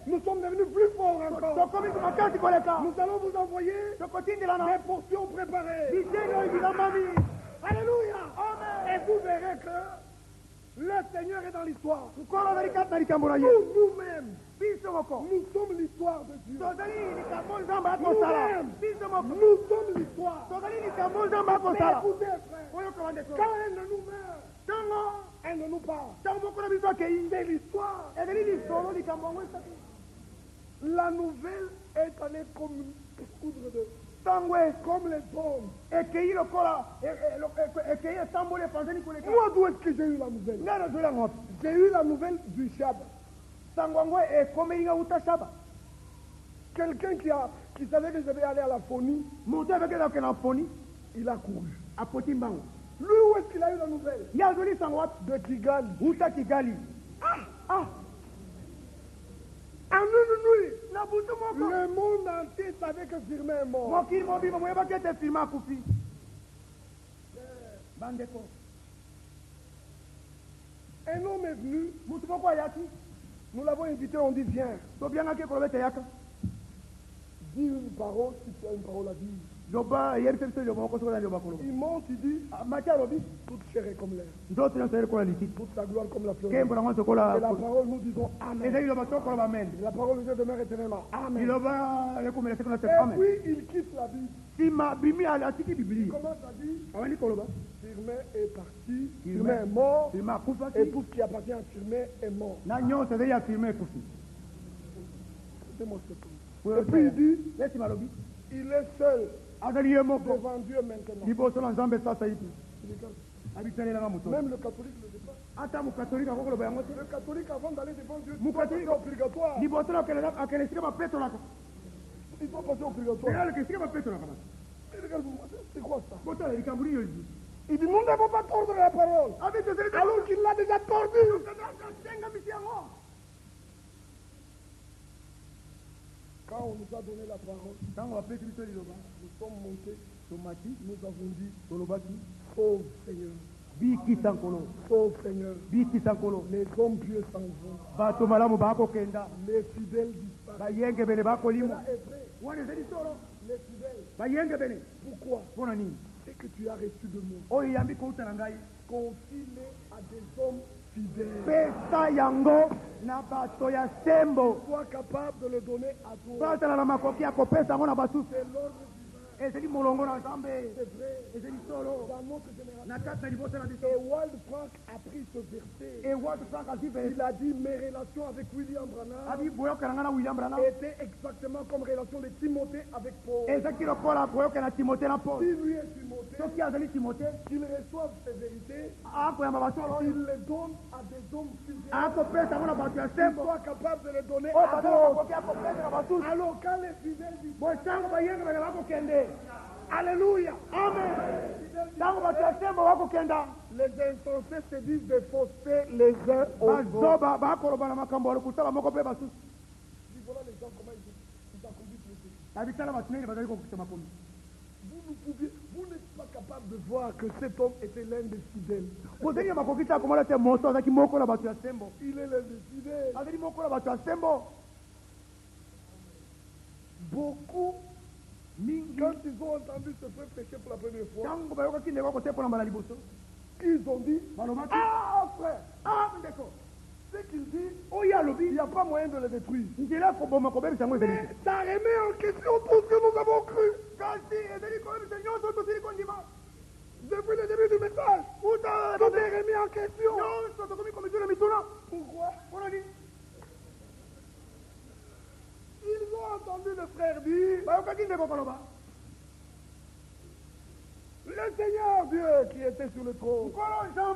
Nous sommes devenus plus forts encore. Nous allons vous envoyer des portions préparées. Alléluia. Amen. Et vous verrez que le Seigneur est dans l'histoire. Nous-mêmes, nous sommes l'histoire de Dieu. Nous-mêmes, nous sommes l'histoire. Mais écoutez, frère, quand elle ne nous meurt, elle ne nous parle. C'est l'histoire. La nouvelle est allée comme les bombes. Moi, d'où est-ce que j'ai eu la nouvelle? J'ai eu la nouvelle du Shabbat. Quelqu'un qui savait que je devais aller à la phonie, il a couru. Lui, où est-ce qu'il a eu la nouvelle? De Kigali. Le monde entier savait que Firmin est mort. Un homme est venu. Nous l'avons invité, on dit viens. Dis une parole si tu as une parole à dire. Il monte, il dit toute chair est comme l'air. Toute sa gloire comme la fleur. Et la parole, nous disons Amen. La parole de Dieu demeure éternellement. Amen. Et puis il quitte la Bible. Il commence à dire Firmin est parti, Firmin est mort, et tout ce qui appartient à Firmin est mort. Écoutez-moi ce truc. Et puis il dit il est seul devant Dieu maintenant. Même le catholique ne le dit pas. Attends, mon catholique, avant le catholique, avant d'aller devant Dieu, mon catholique, au purgatoire. Il doit passer au purgatoire. C'est quoi ça? Il dit, nous n'avons pas tordre la parole. Alors qu'il l'a déjà tordu. Quand on nous a donné la parole, nous sommes montés, nous avons dit, sauve Seigneur. Sauve Seigneur. Les hommes pieux s'en vont. Les fidèles disparaissent. Les fidèles. Pourquoi? C'est que tu as reçu de moi. Confie-les à des hommes fidèles. Sois capable de le donner à toi. C'est l'ordre divin. C'est vrai. Dans notre génération. Et Wald Frank a pris ce verset. Il a dit, mes relations avec William Branham étaient exactement comme relation de Timothée avec Paul. Si lui est Timothée, qu'il reçoive ces vérités, il les donne à des hommes fidèles. Qu'il soit capable de les donner à d'autres. Alors quand les fidèles disent, alléluia, amen. Les insensés se disent des faussetés les uns aux autres. Voilà les gens comment ils vous n'êtes pas capable de voir que cet homme était l'un des fidèles. Il est l'un des fidèles. Beaucoup, quand ils ont entendu ce frère prêcher pour la première fois, ils ont dit, ah frère, ce qu'il dit, il n'y a pas moyen de le détruire. Mais ça remet en question tout ce que nous avons cru. Depuis le début du message, tout est remis en question. Pourquoi? Ils ont entendu le frère dire, le Seigneur Dieu qui était sur le trône, dans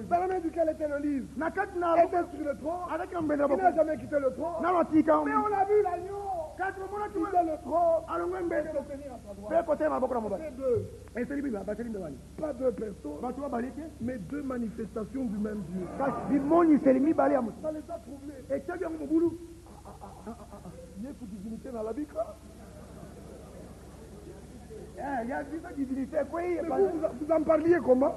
la main duquel était le livre, était sur le trône, il n'a jamais quitté le trône, mais on a vu l'agneau quitter le trône et le tenir à sa droite. C'est deux. Pas deux personnes, mais deux manifestations du même Dieu. Ça les a troublés. Il y a une divinité dans la Bible. Vous en parliez comment?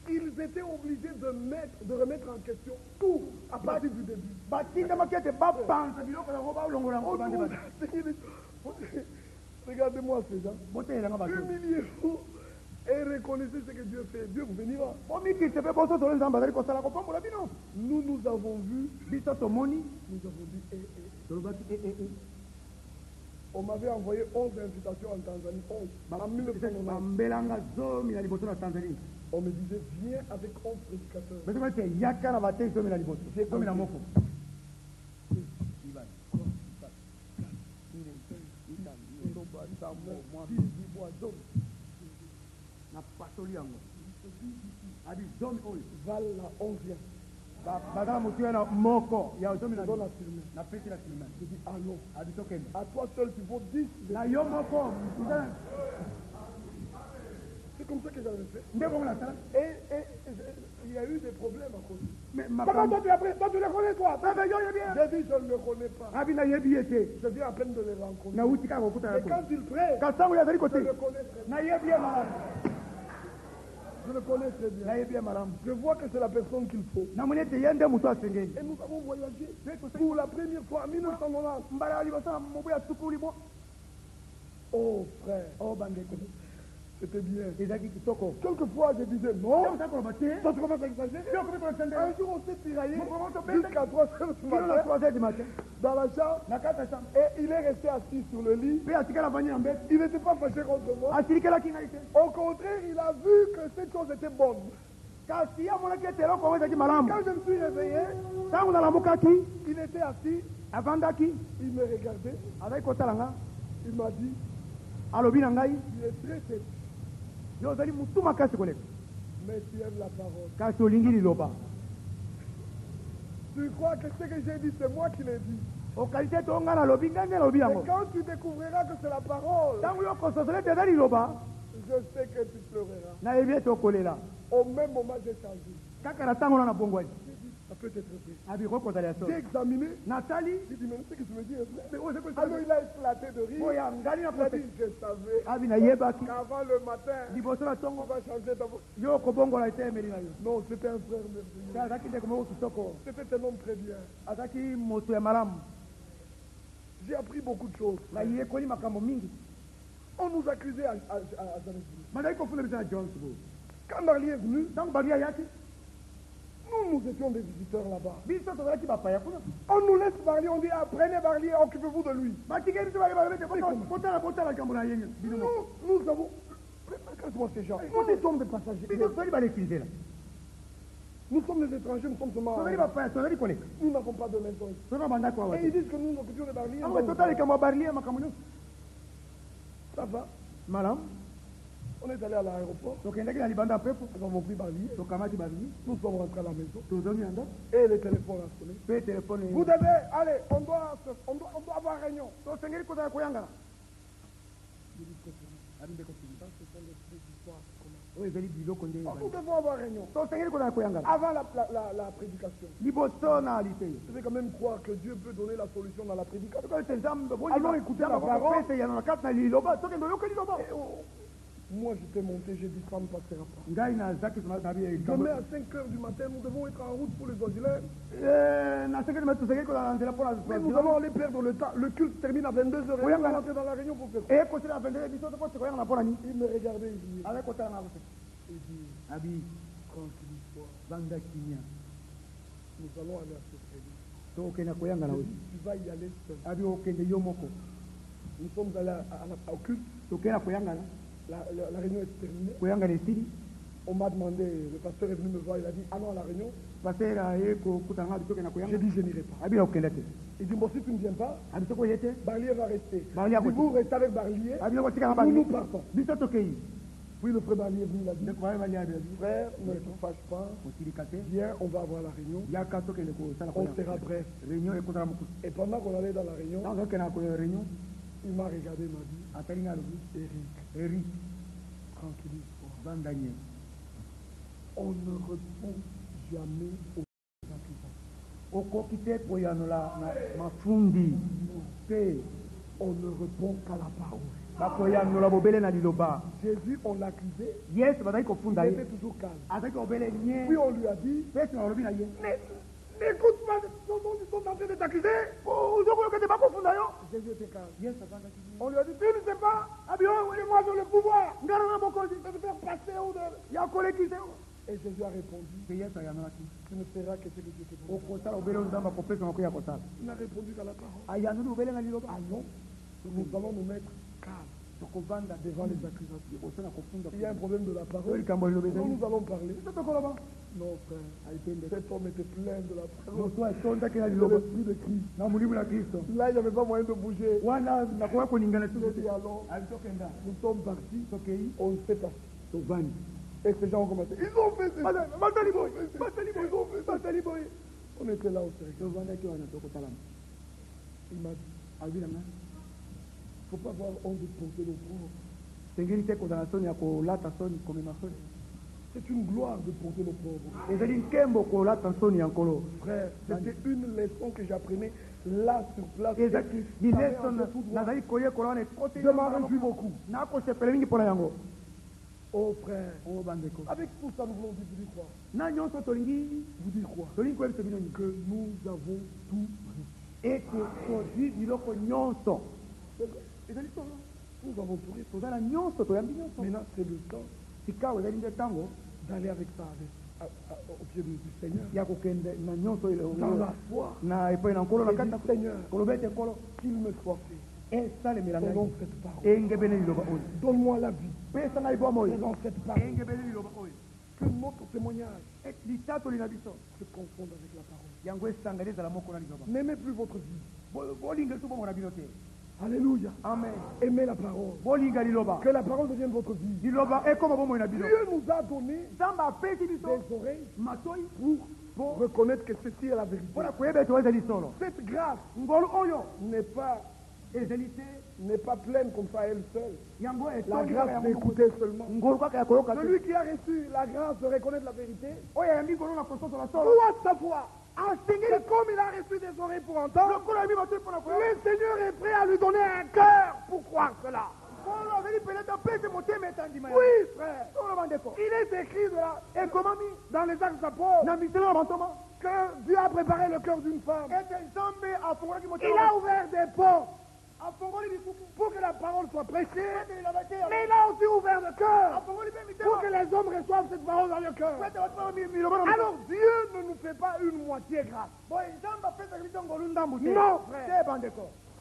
Ils étaient obligés de remettre en question tout à partir du début. Regardez-moi ces gens. Humiliez-vous et reconnaissez ce que Dieu fait. Dieu vous bénira. Nous avons vu. Nous avons dit on m'avait envoyé 11 invitations en Tanzanie. 11. En 1990. On me disait, viens avec 11 prédicateurs. J'ai Val la 11e. À toi seul tu vaux 10. C'est comme ça que j'avais fait. Et il y a eu des problèmes à cause. Comment toi tu as pris? Toi tu le connais toi? J'ai dit je ne le connais pas. Je viens à peine de les rencontrer. Mais quand il prête, je le connais très bien. Je le connais très bien. Je vois que c'est la personne qu'il faut. Et nous avons voyagé pour la première fois en 1990. Oh frère, c'était bien. Quelquefois je disais non, ça tu commences à exagérer. Un jour on s'est tiraillé jusqu'à 3h du matin dans la chambre et il est resté assis sur le lit. Il n'était pas fâché contre moi. Au contraire, il a vu que cette chose était bonne. Quand je me suis réveillé, il était assis, il me regardait, il m'a dit, il est très tête. Mais tu aimes la parole. Kasi Tu crois que ce que j'ai dit, c'est moi qui l'ai dit. Et Et quand tu découvriras que c'est la parole, je sais que tu pleureras. Au même moment, j'ai changé. Ça peut être vrai. J'ai examiné. J'ai dit, mais ce que tu me dis est vrai. Alors il a éclaté de rire. Il a dit, je savais qu'avant le matin, tu vas changer ta voix. Non, c'était un frère merveilleux. C'était un homme très bien. J'ai appris beaucoup de choses. On nous accusait à Johannesburg. Quand Barlier est venu, nous étions des visiteurs là-bas. On nous laisse Barlier, on dit apprenez Barlier, occupez-vous de lui. Nous avons. Regarde-moi ces gens. Nous sommes des passagers. Nous sommes des étrangers, nous sommes seulement. Nous n'avons pas de maison ici. Et ils disent que nous occupions les Barliers. Ça va? Madame, on est allé à l'aéroport. Nous avons pris Barlier. Nous sommes rentrés à la maison. Et le téléphone a sonné. Vous devez, allez, on doit avoir réunion. Ça, ce sont des nous devons avoir réunion. Avant la prédication. Je vais quand même croire que Dieu peut donner la solution dans la prédication. Allons écouter la parole. Moi, j'étais monté, j'ai dit, ça ne passera pas. Demain à 5h du matin, nous devons être en route pour les Angelaires. Mais nous allons aller perdre le temps. Le culte termine à 22h. On va rentrer dans la réunion pour faire quoi? Il me regardait, il dit, tranquille-toi. Nous allons aller à cette réunion. Tu vas y aller seul. Nous sommes allés au culte. La réunion est terminée. On m'a demandé, le pasteur est venu me voir, il a dit, allons à la réunion. J'ai dit, je n'irai pas. Il dit, bon, si tu ne viens pas, Barlier va rester. Si vous restez avec Barlier, nous partons. Puis le frère Barlier est venu, il a dit, frère, ne te fâche pas, viens, on va avoir la réunion. On sera bref. Et pendant qu'on allait dans la réunion, il m'a regardé, il m'a dit, Eric, tranquille-toi. On ne répond jamais aux on ne répond qu'à la parole. Jésus, on l'accusait. Il était toujours calme. Puis on lui a dit, n'écoute pas, ils sont en train de t'accuser. Jésus était calme. On lui a dit, tu ne sais pas, moi j'ai le pouvoir de te faire passer ou de... Et Jésus a répondu, tu ne feras que ce que Dieu te demande. Il n'a répondu qu'à la parole. Allons, nous allons nous mettre calmes devant les accusations. Il y a un problème de la parole. Nous allons parler. Non, frère, cet homme était plein de la parole. De l'esprit de Christ. Là, il n'y avait pas moyen de bouger. Nous sommes partis, on s'est assis. Et ces gens ont commencé. Ils ont fait ça. On était là au cercle. Il m'a dit, il ne faut pas avoir honte de porter nos pauvres. C'est une gloire de porter nos pauvres. Frère, c'était une leçon que j'apprenais là sur place. Je m'en réjouis beaucoup. Oh frère, avec tout ça, nous voulons vous dire quoi? Vous dire quoi? Que nous avons tout et que nous avons tout reçu. Maintenant, c'est le temps d'aller avec ça au pied du Seigneur. Dans la foi. Seigneur, qu'il me soit fait. Selon cette parole. Donne-moi la vie. Selon cette parole. Que notre témoignage se confonde avec la parole. N'aimez plus votre vie. Alléluia. Amen. Aimez la parole. Que la parole devienne votre vie. Dieu nous a donné des oreilles pour reconnaître que ceci est la vérité. Cette grâce n'est pas pleine comme ça elle seule. La grâce d'écouter seulement. Celui qui a reçu la grâce de reconnaître la vérité doit savoir que comme il a reçu des oreilles pour entendre, le Seigneur est prêt à lui donner un cœur pour croire cela. Oui, frère. Il est écrit dans les Actes des Apôtres que Dieu a préparé le cœur d'une femme. Il a ouvert des portes pour que la parole soit prêchée, mais il a aussi ouvert le cœur pour que les hommes reçoivent cette parole dans le cœur. Alors Dieu ne nous fait pas une moitié grâce. Non, frère.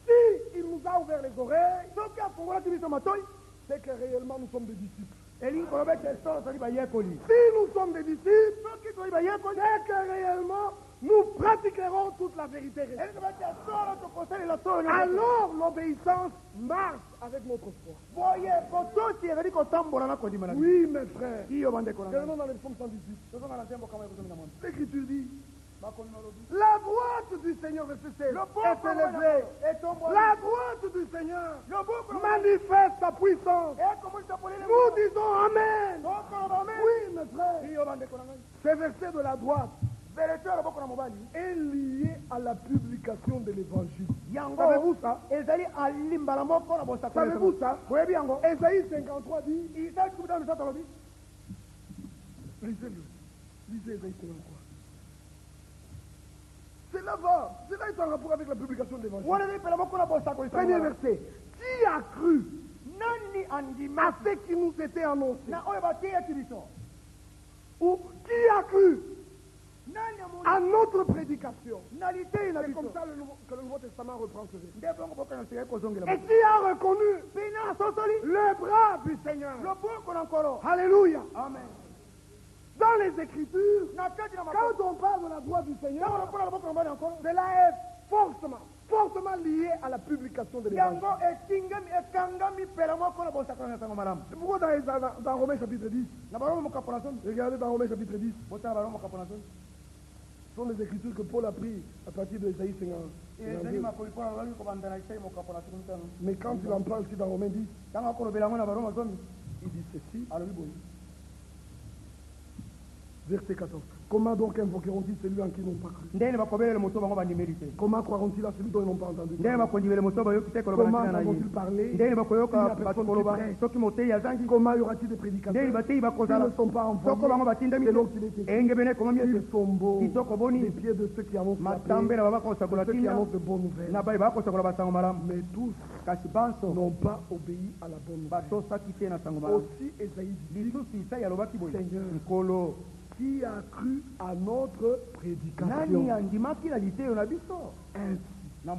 Si il nous a ouvert les oreilles, c'est que réellement nous sommes des disciples. Si nous sommes des disciples, c'est que réellement nous pratiquerons toute la vérité. Alors l'obéissance marche avec notre foi. Oui, mes frères. Regardons dans le psaume 118. L'Écriture dit: la droite du Seigneur est élevée. La droite du Seigneur manifeste sa puissance. Nous disons Amen. Oui, mes frères. Ce verset de la droite est lié à la publication de l'évangile. Savez-vous ça? Savez-vous ça? Ésaïe 53 dit. Lisez-le. Lisez Ésaïe 53. Cela est en rapport avec la publication de l'évangile. Premier verset. Qui a cru à ce qui nous était annoncé? Ou qui a cru à notre prédication? C'est comme ça que le Nouveau Testament reprend ce verset. Et qui a reconnu le bras du Seigneur? Alléluia. Amen. Dans les Écritures, quand on parle de la droite du Seigneur, cela est fortement lié à la publication de l'évangile. Pourquoi dans Romains chapitre 10, regardez dans Romains chapitre 10, ce sont les Écritures que Paul a pris à partir de Ésaïe 50. Mais quand il en parle ici dans Romains 10, il dit ceci. Verset 14. Comment donc invoqueront-ils celui en qui ils n'ont pas cru? Comment croiront-ils à celui dont ils n'ont pas entendu? Comment vont-ils parler? Comment y aura-t-il des prédicateurs s'ils ne sont pas informés? C'est l'eau qu'il est écrit. Ils sont beaux les pieds de ceux qui annoncent la paix, ceux qui annoncent de bonnes nouvelles. Mais tous n'ont pas obéi à la bonne nouvelle. Aussi Ésaïe dit: Seigneur, qui a cru à notre prédication? Ainsi, la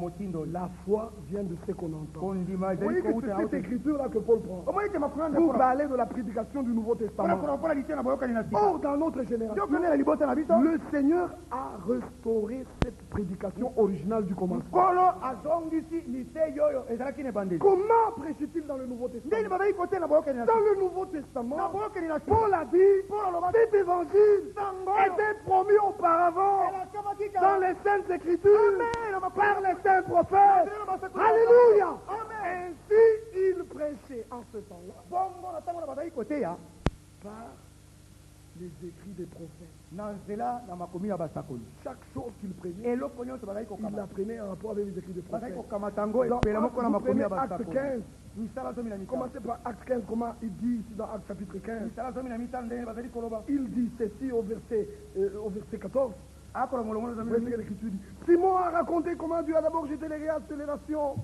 foi vient de ce qu'on entend. Vous voyez que c'est cette écriture-là que Paul prend pour parler de la prédication du Nouveau Testament. Or, dans notre génération, le Seigneur a restauré cette prédication originale du commencement. Comment prêche-t-il dans le Nouveau Testament? Dans le Nouveau Testament, Paul a dit: cet évangile était promis auparavant dans les Saintes Écritures par les saints prophètes. Alléluia. Ainsi il prêchait en ce temps-là par les écrits des prophètes. Chaque chose qu'il prenait, il la prenait en rapport avec les écrits des prophètes. Dans Acte 15, commencez par Acte 15, comment il dit ici dans Acte chapitre 15. Il dit ceci au verset 14. L'Écriture dit: Simon a raconté comment Dieu a d'abord jeté les regards sur les nations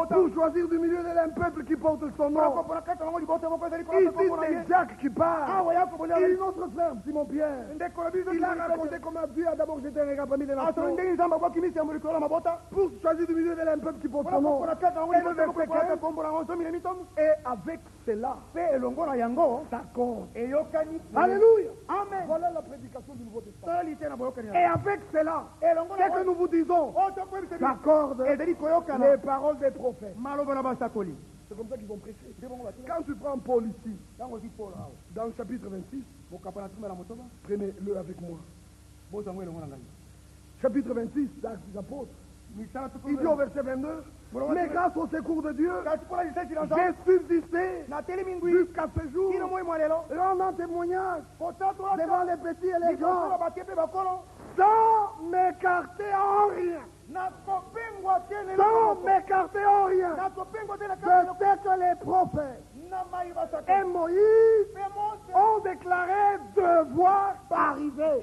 pour choisir du milieu d'elle un peuple qui porte son nom. Ici c'est Jacques qui parle. Et une autre frère, Simon Pierre, il a raconté comment Dieu a d'abord jeté les regards parmi les nations pour choisir du milieu d'elle un peuple qui porte son nom. Et avec cela yango s'accorde. eyokani. Alléluia. Amen. Voilà la prédication du Nouveau Testament. Toli te na boyokani. Et avec cela, ce que nous vous disons s'accorde les paroles des prophètes. C'est comme ça qu'ils ont prêché. Quand tu prends Paul ici, dans le chapitre 26, prenez-le avec moi. Chapitre 26, d'actes des apôtres. Il dit au verset 22, mais grâce au secours de Dieu, j'ai subsisté jusqu'à ce jour, rendant témoignage devant les petits et les grands, sans m'écarter en rien. Sans m'écarter en rien de ce que les prophètes et Moïse ont déclaré devoir arriver.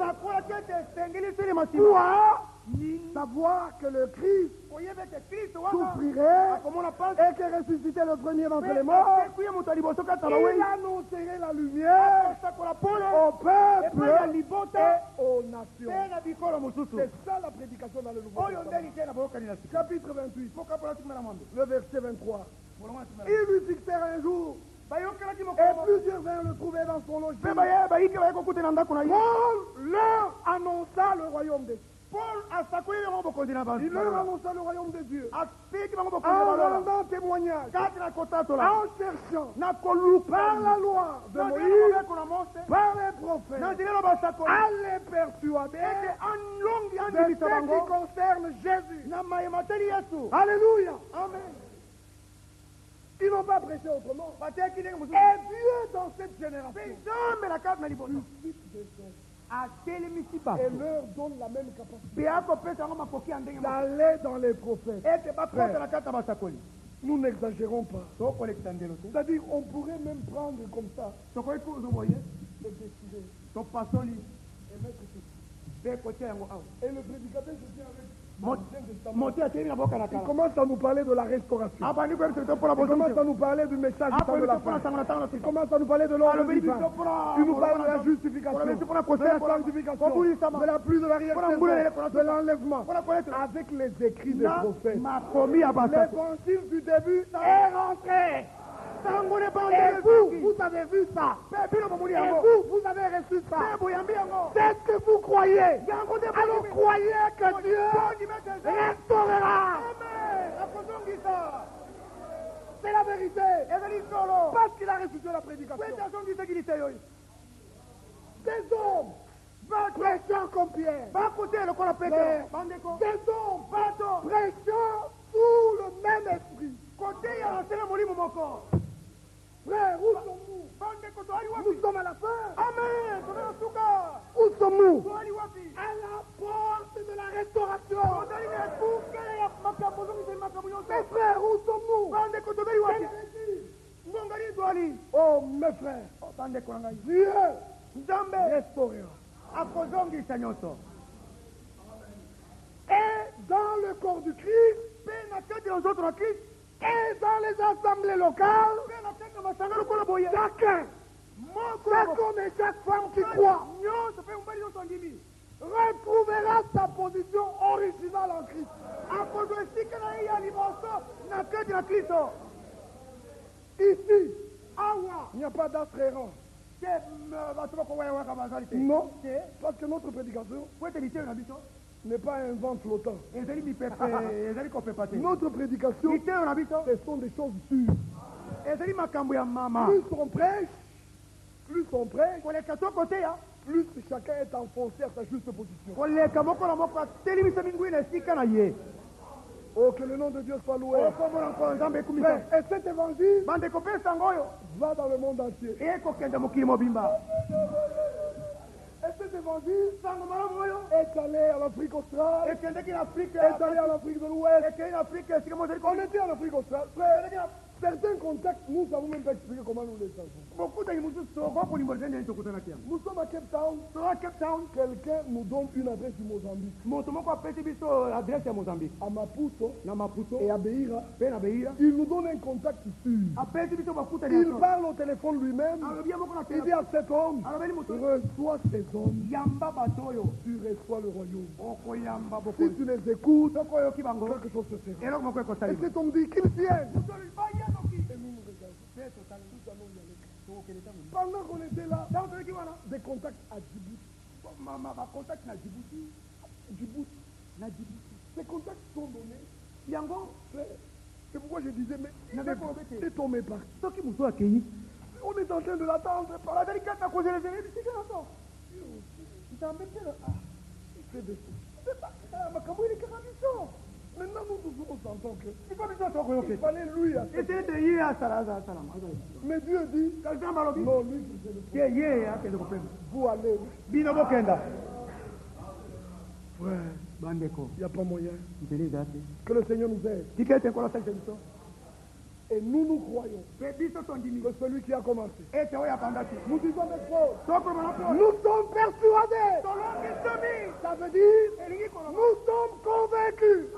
Quoi? Savoir que le Christ souffrirait et que ressuscité le premier d'entre les morts, il annoncerait la lumière au peuple et aux nations. C'est ça la prédication dans le Nouveau Testament. Chapitre 28, le verset 23. Ils lui fixèrent un jour et plusieurs vinrent le trouver dans son logis. Paul leur annonça le royaume des cieux. Il leur annonça le royaume de Dieu en rendant témoignage, en cherchant par la loi de Moïse, par les prophètes, à les persuader de ce qui concerne Jésus. Alléluia. Amen. Ils n'ont pas prêché autrement. Et Dieu dans cette génération et leur donne la même capacité d'aller dans les prophètes. Frère, nous n'exagérons pas. C'est-à-dire, on pourrait même prendre comme ça et décider et mettre ceci. Et le prédicateur se tient avec il commence à nous parler de la restauration. Il commence à nous parler du message du temps de la fin. Il commence à nous parler de l'ordre divin. Il nous parle de la justification, de la sanctification, de la pluie de l'arrière-saison, de l'enlèvement, avec les écrits des prophètes. L'évangile du début est rentré. Et vous avez vu ça. Et vous avez reçu ça. C'est ce que vous croyez. Alors croyez que Dieu restaurera. C'est la vérité. Parce qu'il a ressuscité la prédication. Des hommes prêchant comme Pierre. Des hommes prêchant sous le même esprit. Frère, où sommes-nous? Nous sommes à la fin. Amen. Où sommes-nous? À la porte de la restauration. Mes frères, où sommes-nous? Oh, mes frères, Dieu restaurera. Et dans le corps du Christ, et dans les assemblées locales, chacun, chaque homme et chaque femme qui croit, retrouvera sa position originale en Christ. Ici, il n'y a pas d'astre errant. Non, parce que notre prédication n'est pas un vent flottant. Notre prédication, ce sont des choses sûres. Plus on prêche, plus chacun est enfoncé à sa juste position. Oh, que le nom de Dieu soit loué. Et cet évangile va dans le monde entier. Et cet évangile est allé à l'Afrique australe, est allé à l'Afrique de l'Ouest. On était en Afrique australe. Certains contacts, nous ne savons même pas expliquer comment nous les avons. Nous sommes à Cape Town. Quelqu'un nous donne une adresse du Mozambique. À Maputo et à Beira. Il nous donne un contact sûr. Il parle au téléphone lui-même. Il dit à cet homme, reçois ces hommes. Tu reçois le royaume. Si tu les écoutes, quelque chose se fera. Et cet homme dit qu'ils viennent. Et nous regardons. Pendant qu'on était là, des contacts à Djibouti. Ma contact à Djibouti. Ces contacts sont donnés. C'est pourquoi je disais, mais c'est tombé par qui? On est en train de l'attendre par la vérité à cause des ennemis. C'est quoi ça? Il t'a embêté là. C'est de ça. Maintenant, nous sentons que il fallait lui mais Dieu dit, non, lui, vous allez. Frère, il n'y a pas moyen. Que le Seigneur nous aide. Et nous croyons que celui qui a commencé, nous disons des choses, nous sommes persuadés. Ça veut dire, nous sommes convaincus.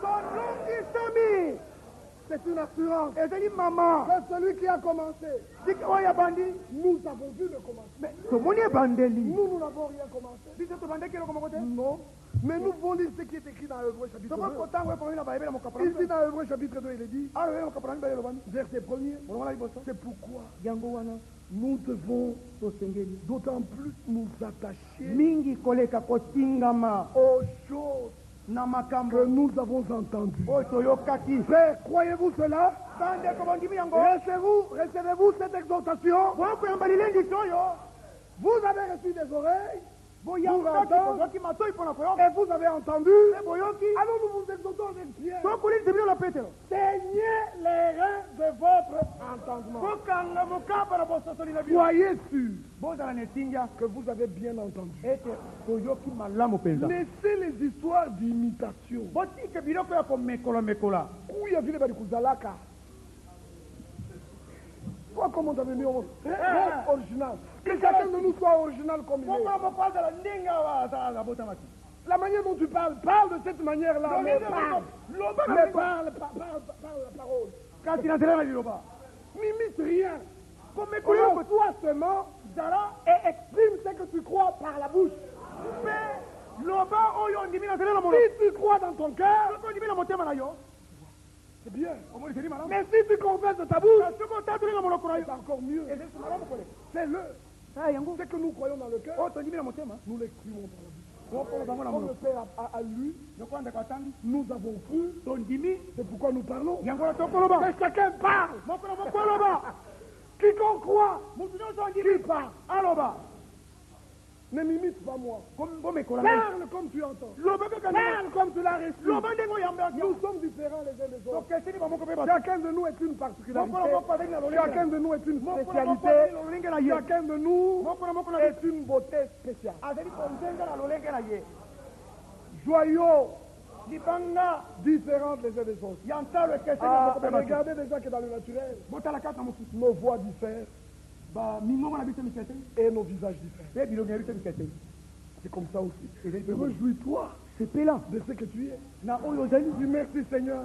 C'est une assurance. Que celui qui a commencé, nous avons vu le commencer. Nous n'avons rien commencé. Non. Mais nous pouvons lire ce qui est écrit dans l'Hébreu chapitre 2. Ici dans l'Hébreu chapitre 2, il est dit, verset 1er, c'est pourquoi nous devons d'autant plus nous attacher aux choses que nous avons entendues. Frère, croyez-vous cela? Recevez-vous cette exhortation? Vous avez reçu des oreilles. Et vous avez entendu. Alors nous vous exhortons avec Pierre. Saignez les reins de votre entendement. Soyez sûr que vous avez bien entendu. Laissez les histoires d'imitation. Toi, comment tu avais mis original? Que chacun de nous soit original comme il est. La manière dont tu parles, parle de cette manière-là. Mais parle la parole. N'imite rien. Toi seulement, et exprime ce que tu crois par la bouche. Si tu crois dans ton cœur, c'est bien. Mais si tu confesses de ta bouche, c'est encore mieux. Fais-le. Ce que nous croyons dans le cœur, nous l'exprimons par la bouche. Comme le Père à lui, nous avons cru, c'est pourquoi nous parlons. Que chacun parle. Quiconque croit, qui parle. Ne m'imite pas moi. Parle comme tu entends. Parle comme tu l'as reçu. Nous sommes différents les uns des autres. Chacun de nous est une particularité. Chacun de nous est une spécialité. Chacun de nous est une beauté spéciale. Joyeux, différentes les uns des autres. Regardez déjà que dans le naturel, nos voix diffèrent. Et nos visages diffèrent. C'est comme ça aussi. Réjouis-toi de ce que tu es. Dis merci Seigneur.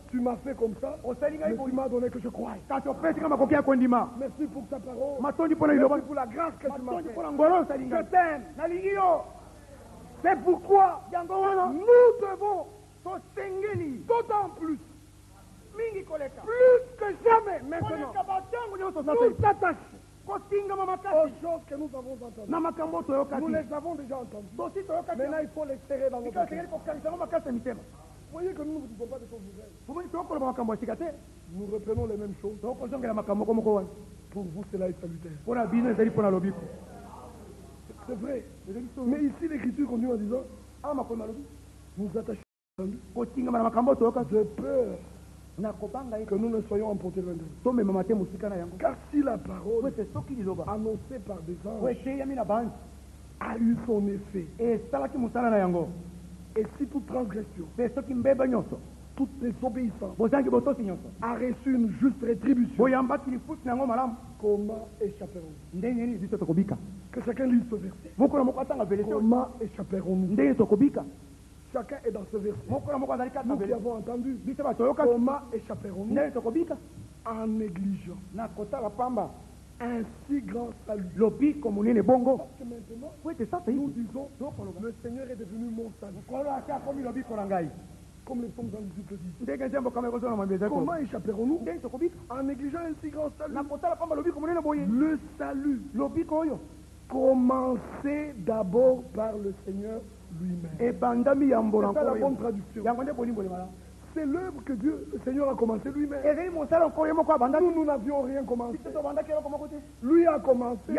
Tu m'as fait comme ça. Mais tu m'as donné que je croie. Merci pour ta parole. Merci pour la grâce que tu m'as fait. Je t'aime. C'est pourquoi nous devons d'autant plus que jamais maintenant nous t'attacher aux choses que nous avons entendues. Nous les avons déjà entendues. Maintenant il faut les serrer dans notre cœur. Vous voyez que nous ne disons pas de choses nouvelles. Nous reprenons les mêmes choses. Pour vous cela est salutaire. C'est vrai. Mais ici l'écriture continue en disant, nous attachons de peur que nous ne soyons emportés loin de. Car si la parole annoncée par des anges a eu son effet, et si toute transgression, toute désobéissance a reçu une juste rétribution, comment échapperons-nous? Que chacun lise ce verset. Comment échapperons-nous? Chacun est dans ce verset. Nous qui avons entendu. Comment échapperons-nous? En négligeant un si grand salut. Parce que maintenant, nous disons, le Seigneur est devenu mon salut. Comme les psaumes 118 le disent. Comment Comment échapperons-nous en négligeant un si grand salut? Le salut. Commencez d'abord par le Seigneur lui-même. C'est ça la bonne traduction. C'est l'œuvre que Dieu, le Seigneur, a commencé lui-même. Nous n'avions rien commencé. Lui a commencé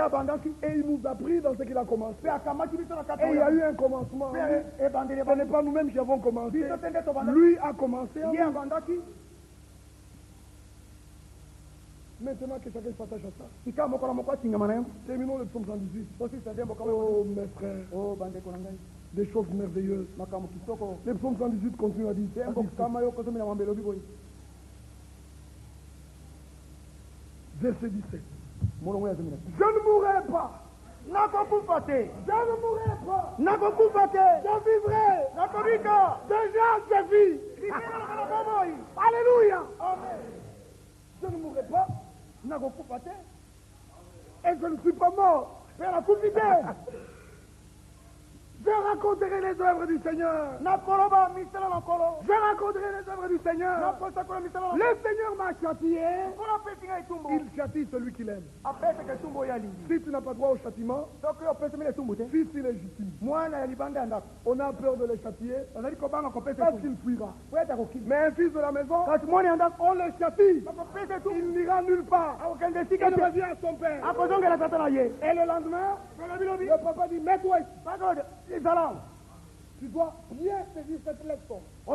et il nous a pris dans ce qu'il a commencé. Et il y a eu un commencement. Ce n'est pas nous-mêmes qui avons commencé. Lui a commencé. Maintenant que chacun s'attache à ça. Terminons le psaume 118. Oh mes frères. Des choses merveilleuses. Le psaume 118 continue à dire. Verset 17. Je ne mourrai pas. Je ne mourrai pas. Je vivrai. Déjà je vis. Alléluia. Amen. Je ne mourrai pas. Et je ne suis pas mort. Je raconterai les œuvres du Seigneur. Je raconterai les œuvres du Seigneur. Le Seigneur m'a châtié. Il châtie celui qu'il aime. Si tu n'as pas droit au châtiment, fils illégitime. On a peur de le châtier parce qu'il fuira. Mais un fils de la maison, on le châtie. Il n'ira nulle part. Il revient à son père. Et le lendemain, le papa dit, mets-toi. Tu dois bien saisir cette leçon. Et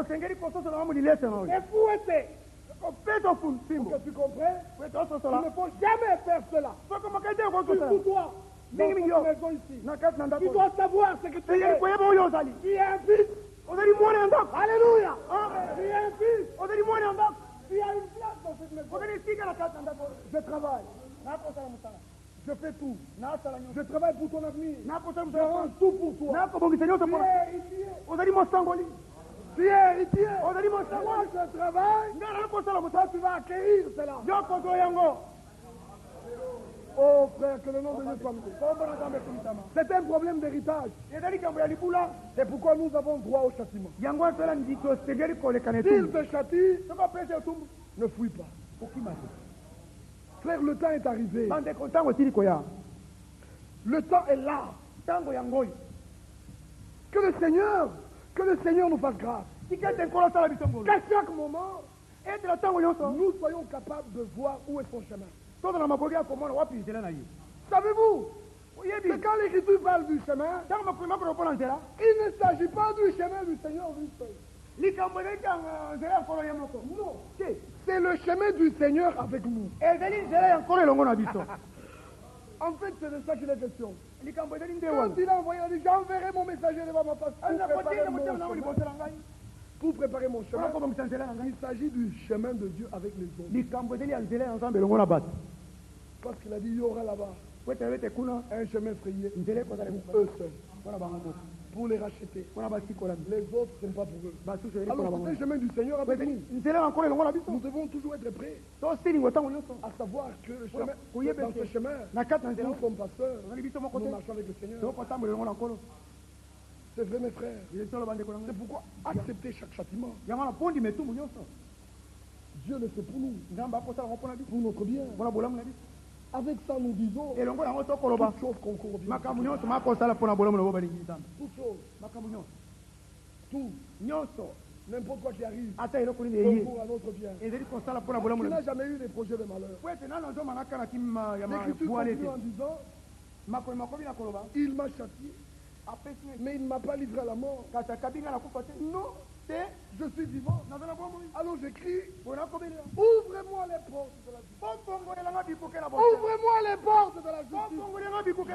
fouetter. Pour que tu comprennes, il ne faut jamais faire cela. Surtout toi, dans cette maison ici. Tu dois savoir ce que tu es. Tu es un fils. Alléluia. Tu es un fils. Tu as une place dans cette maison. Je travaille. Je fais tout. Je travaille pour ton avenir. Je rends tout pour toi. Tu es héritier. Moi, je travaille. Toi, tu vas accueillir cela. Oh frère, que le nom de Dieu soit loué. C'est un problème d'héritage. C'est pourquoi nous avons droit au châtiment. S'il te châtie, ne fuis pas. Frère, le temps est arrivé. Le temps est là. Que le Seigneur nous fasse grâce. Qu'à chaque moment, nous soyons capables de voir où est son chemin. Savez-vous que quand l'Écriture parle du chemin, il ne s'agit pas du chemin du Seigneur lui seul. Non, c'est le chemin du Seigneur avec nous. En fait, c'est de ça qu'il est question. Quand il a envoyé, il a dit, j'enverrai mon messager devant ma face pour préparer mon chemin. Il s'agit du chemin de Dieu avec les hommes. Parce qu'il a dit, il y aura là-bas un chemin frayé pour eux seuls, pour les racheter. Les autres, ce n'est pas pour eux. Alors, c'est un chemin du Seigneur avec nous. Nous devons toujours être prêts. À savoir que le chemin, dans ce chemin, nous sommes pasteurs, nous marchons avec le Seigneur. C'est vrai, mes frères. C'est pourquoi accepter chaque châtiment. Dieu le fait pour nous, pour notre bien. Avec ça, nous disons toutes choses concourent bien. Toutes choses. Tout. N'importe quoi qui arrive concourt à notre bien. Tu n'as jamais eu des projets de malheur. L'Écriture continue en disant, il m'a châtié, mais il ne m'a pas livré à la mort. Non, je suis vivant. Alors j'écris, ouvrez-moi les portes de la justice. Ouvrez-moi les portes de la justice.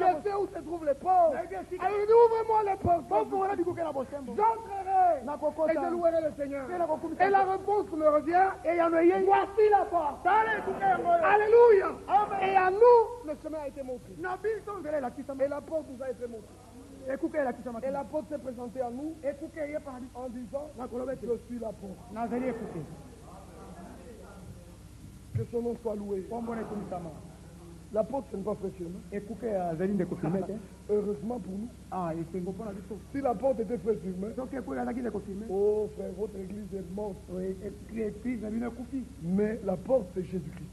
Je sais où se trouvent les portes. Alors je dis, ouvrez-moi les portes. J'entrerai et je louerai le Seigneur. Et la réponse me revient. Voici la porte. Alléluia. Et à nous, le chemin a été montré. Et la porte nous a été montrée. Et la porte s'est présentée à nous en disant, je suis la porte. Que son nom soit loué. La porte, ce n'est pas frère Firmin. Heureusement pour nous. Si la porte était frère Firmin, oh frère, votre église est morte. Mais la porte, c'est Jésus-Christ.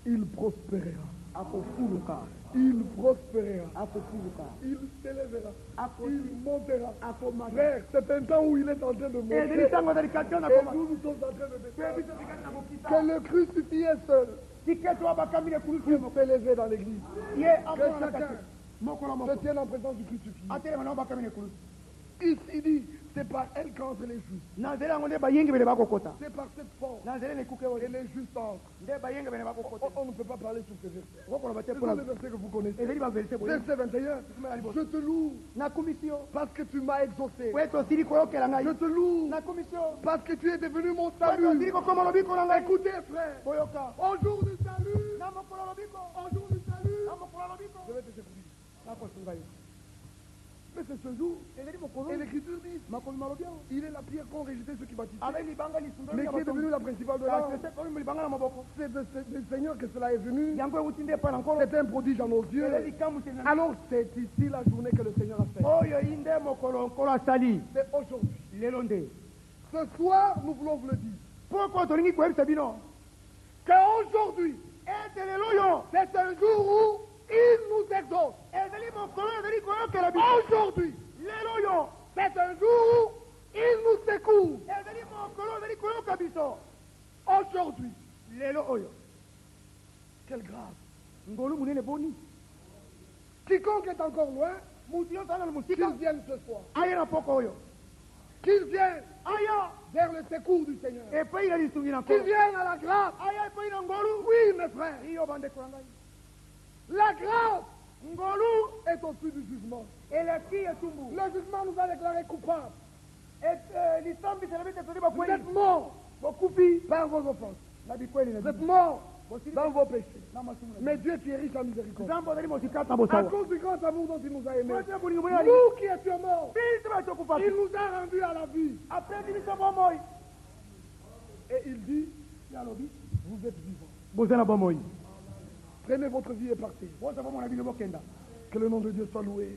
Il prospérera. Il prospérera. Il s'élèvera. Il montera. Frère, c'est un temps où il est en train de monter. Et nous sommes en train de descendre. Que le crucifié seul puisse s'élever dans l'église. Que chacun se tienne en présence du crucifié. Ici dit, c'est par elle qu'entrent les justes. C'est par cette porte. Et les justes entrent. On ne peut pas parler sur ces versets. Ce sont les versets que vous connaissez. Verset 21. Je te loue parce que tu m'as exaucé. Je te loue parce que tu es devenu mon salut. Écoutez frère. Au jour du salut. Au jour du salut. Je vais te sécuriser. Mais c'est ce jour, et l'Écriture dit, il est la pierre qu'ont rejeté ceux qui bâtissent, mais qui est devenu la principale de l'âme. C'est le Seigneur que cela est venu. C'est un prodige à nos yeux. Alors c'est ici la journée que le Seigneur a fait. C'est aujourd'hui. Ce soir, nous voulons vous le dire. Qu'aujourd'hui, c'est un jour où il nous exauce. Aujourd'hui, c'est un jour où il nous secoue. Aujourd'hui, quelle grâce. Quiconque est encore loin, qu'il vienne ce soir. Qu'il vienne vers le secours du Seigneur. Qu'il vienne à la grâce. Oui, mes frères. La grâce est au-dessus du jugement. Le jugement nous a déclarés coupables. Vous êtes morts par vos offenses. Vous êtes morts dans vos péchés. Mais Dieu qui est riche en miséricorde, à cause du grand amour dont il nous a aimés, nous qui étions morts, il nous a rendus à la vie. Et il dit, vous êtes vivants. Prenez votre vie et partez. Que le nom de Dieu soit loué.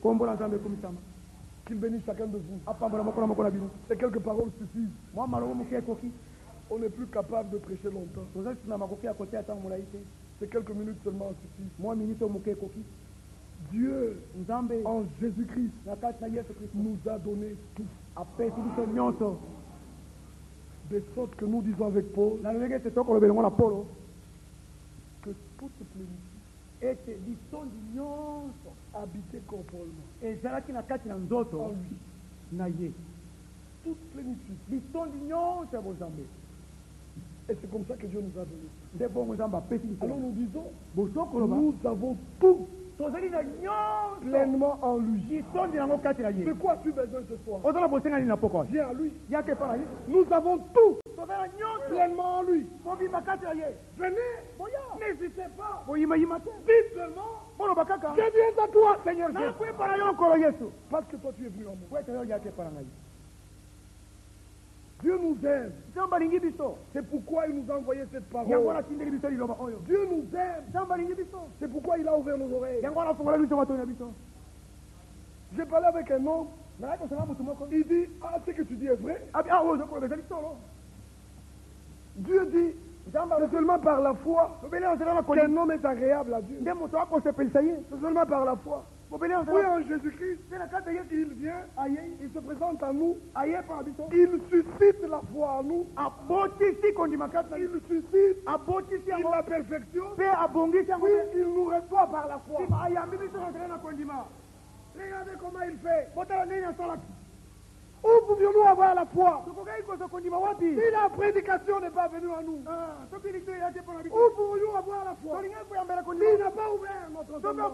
Qu'il bénisse chacun de vous. Ces quelques paroles suffisent. On n'est plus capable de prêcher longtemps. Ces quelques minutes seulement suffisent. Dieu, en Jésus-Christ, nous a donné tout. De sorte que nous disons avec Paul, que toute plénitude habiter corporellement en lui. Toute plénitude. Et c'est comme ça que Dieu nous a donné. Alors nous disons, nous avons tout pleinement en lui. De quoi as-tu besoin ce soir? Viens à lui. Nous avons tout pleinement en lui. Venez, n'hésitez pas. Dites seulement, je viens à toi, Seigneur Jésus. Parce que toi tu es venu en moi. Dieu nous aime. C'est pourquoi il nous a envoyé cette parole. Dieu nous aime. C'est pourquoi il a ouvert nos oreilles. J'ai parlé avec un homme. Il dit, ah, ce que tu dis est vrai. Dieu dit, c'est seulement par la foi qu'un homme est agréable à Dieu. C'est seulement par la foi. Oui, en Jésus-Christ, il vient, il se présente à nous, il suscite la foi en nous, il suscite, il la perfectionne, oui, il nous reçoit par la foi. Regardez comment il fait. Où pouvions-nous avoir la foi si la prédication n'est pas venue à nous? Où pourrions avoir la foi s'il n'a pas ouvert notre entendement?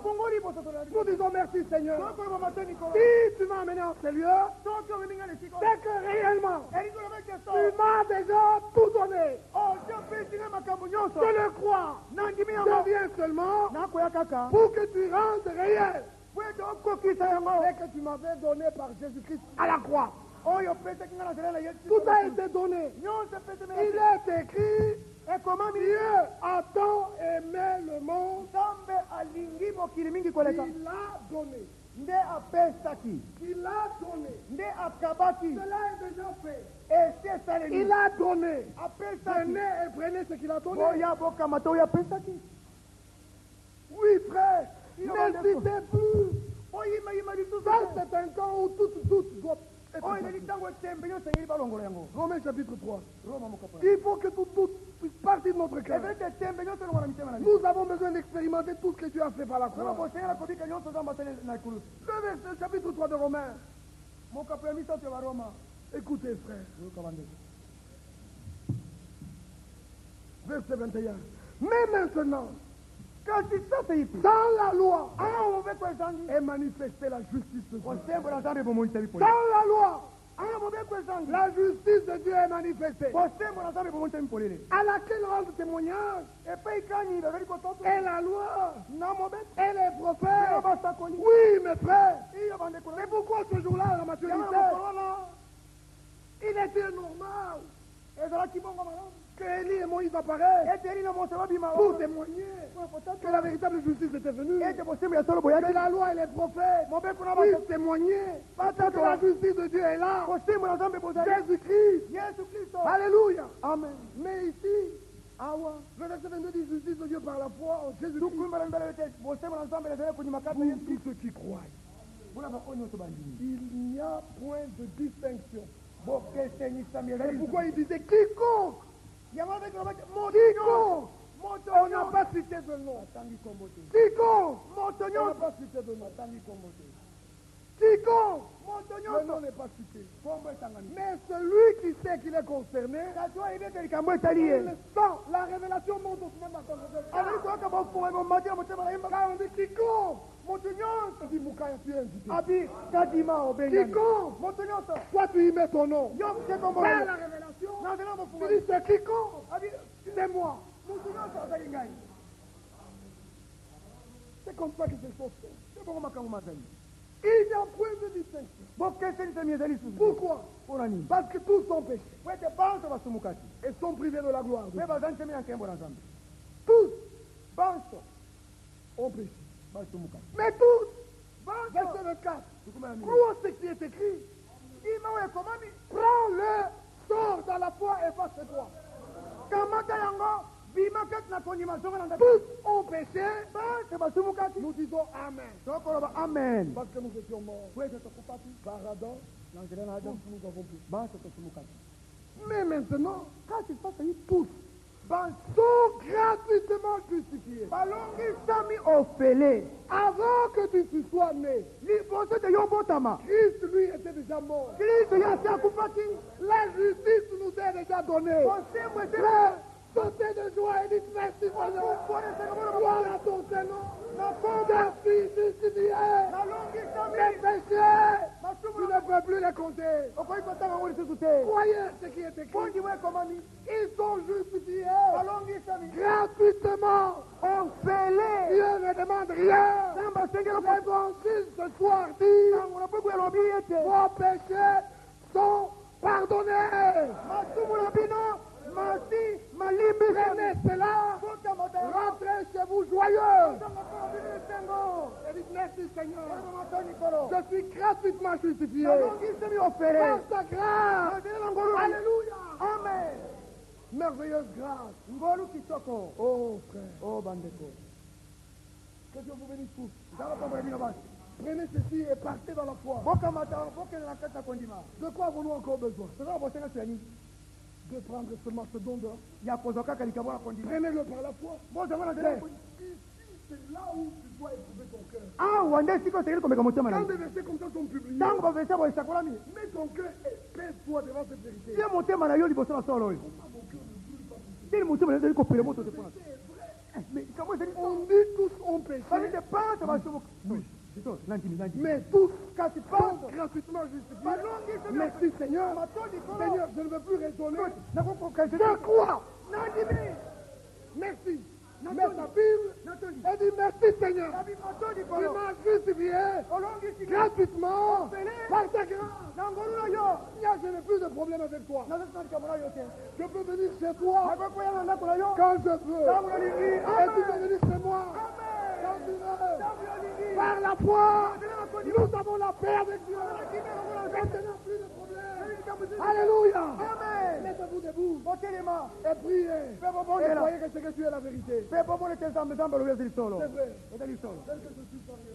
Nous disons merci Seigneur. Si tu m'as amené en ce lieu, c'est que réellement tu m'as déjà tout donné. Je le crois. Je viens seulement pour que tu rendes réel et que tu m'avais donné par Jésus-Christ à la croix. Tout a été donné. Il est écrit, Et comment Dieu a tant aimé le monde, il a donné. Nde apesaki, Il a donné. nde akabaki, Cela est déjà fait. ese salemi. Il a donné. Apesaki. Venez et prenez ce qu'il a donné. Boya boka mato ya pesaki. Oui, frère. Il N'hésitez plus. Oyima yima di tout Ça, c'est un temps où tout doit être Oh, il parti. dit tango tembe yo sengeli balongo yango. Romains chapitre 3. Roma mokapa. Il faut que tout doute puisse partir de notre cœur. Ebe te tembe yo sengela mitema na. Nous avons besoin d'expérimenter tout ce que Dieu a fait par la Roma croix. bo sengela kobika nyonso za matele na kulu. Le verset chapitre 3 de Romains. Mokapa ya misato ya Roma. Écoutez, frère. Yo kabande. Verset 21. Mais maintenant, Kasi sasa ipi. dans la loi, Ah, on veut quoi zangi? est manifestée la justice de Dieu. Kosembo na zambe bo moita bipo. Dans la loi, Ah, on veut quoi zangi? la justice de Dieu est manifestée. Kosembo na zambe bo moita bipo lele. À laquelle rendre témoignage E pe ikani bebeli kototo. est la loi Na mobe. et les Yo prophètes. basakoli. Oui, mes frères. Iyo bande kola. C'est pourquoi ce jour-là, à la Yama maturité, na corona. il était normal Ezalaki bongo malamu. que Élie et Moïse apparaissent Eteli na moto babima. pour témoigner que la véritable justice était venue. Ete bosembo ya solo Que boyaki. la loi et les prophètes Mobe kuna puissent bata. témoigner que la justice de Dieu est là. Kosembo na zambe bozali. Jésus-Christ. Yesu Kristo. Alléluia. Amen. Mais ici, Awa. le verset 22 dit justice de Dieu par la foi en Jésus-Christ. Tukuimba na mbele yote. Bosembo na zambe ezali kunyima kati Pour Yesu. tous ceux qui croient. Bula ba onyo to bandini. Il n'y a point de distinction. Bokesenyisa C'est mielezi. pourquoi il disait quiconque. Yango avec le bate. Quiconque. Moto On n'a pas cité de nom. Atangi kombote. Quiconque. Moto On n'a nyonso. pas cité de nom. Atangi kombote. Quiconque. Moto Le nyonso. nom n'est pas cité. Kombo etangani. Mais celui qui sait qu'il est concerné, Kajua ibeke likambo etali ye. il sent. La révélation monte au même matin. Azali koyoka bofunga bomati ya motema na yemba. Car on dit quiconque. Moto nyonso. On dit Moukaya, tu es invité. Abi kadima obengani. Quiconque. Moto nyonso. Toi, tu y mets ton nom. Yo se kombo. Par la révélation, Na zela tu bofunga. dis c'est quiconque. Abi C'est moi. moto nyonso azali ngai. C'est comme ça que c'est fait. Se bongo makango mazali. Il n'y a point de distinction. Bokesenisa miezali susu. Pourquoi? Mpona nini? Parce que tous sont péchés Wete banso basumukaki. et sont privés de la gloire de Mpe Dieu. bazali nsemi ya nkembo na nzambe. Tous Banso ont péché. basumukaki. Mais tous, Banso. verset 24, Tukuma na mimi. crois ce qui est écrit. Ima we komami. Prends-le, sors dans la foi et passe-toi. Kamata yango. Bima kati na kondima zonga na ndaku. Tous ont péché. Banso basumukaki. Nous disons Amen. Tokoloba amen. Parce que nous étions morts. Wete tokupaki. Par Adam, Na nzela na Adamu. nous avons péché. Banso tosumukaki. Mais maintenant, Kasi sasa hii tous banso sont gratuitement justifiés. balongisami ofele. Avant que tu sois né, Liboso te yo botama. Christ, lui, était déjà mort. Kristo yasi akufaki. La justice nous est déjà donnée. Kosembo ete. Frère, sautez de joie et dites merci Seigneur. Gloire à ton Seigneur. Je suis justifié. Nalongisami. Mes péchés, tu Masumu ne peux plus les compter. okoki kotanga ngo lisusu te. Croyez ce qui est écrit. Bondi we komami. Ils sont justifiés Balongisami. gratuitement. Ofele. Dieu ne demande rien. Samba sengelo L'évangile ce soir dit, na buku elobi ete. vos péchés sont pardonnés. Masumu na bino. Masi malimbi. Prenez cela. Bota motema. Rentrez chez vous joyeux. Samba kolo bino esengo. Et dites merci Seigneur. Kolo matoni kolo. Je suis gratuitement justifié. Balongisami ofele. Par ta grâce. Nazela na ngolu. Alléluia. Amen. Merveilleuse grâce. Ngolu kitoko. Oh frère. Oh bandeko. Que Dieu vous bénisse tous. Zala pamba bino basi. Prenez ceci et partez dans la foi. Boka mata bokele na kati ya kondima. De quoi avons-nous encore besoin? Toza bosenga su ya nini? De prendre seulement ce don d'or. Ya kozwa kaka likambo na kondima. Prenez-le par la foi. Bozanga na nzela. C'est là où tu dois éprouver ton cœur. Awa nde siko osengeli komeka motema na Quand yo. des versets comme ça sont publiés, Ntango baverse boye esakolami. mets ton cœur et pèse-toi devant cette vérité. tie motema na yo liboso na solo oyo. Tili motema na yo ezali kopela moto te mpona. Mais likambo ezali On dit tous ont péché, bali te panza basomo. Nandimi. mais tous Kasi sont panza. gratuitement justifiés. Balongisami. Merci Seigneur. Matoni kolo. Seigneur, je ne veux plus raisonner. Nakokoka Je crois. Nandimi. Merci. mets ta Bible et dis merci Seigneur. Tu m'as justifié gratuitement par ta grâce. Je n'ai plus de problème avec toi. Je peux venir chez toi quand je veux. Et tu peux venir chez moi quand tu veux. Par la foi, nous avons la paix avec Dieu. Maintenant, plus de problème. Alléluia. Mettez-vous debout et priez. Et croyez que ce que tu es la vérité. C'est vrai. Tel que je suis parlé.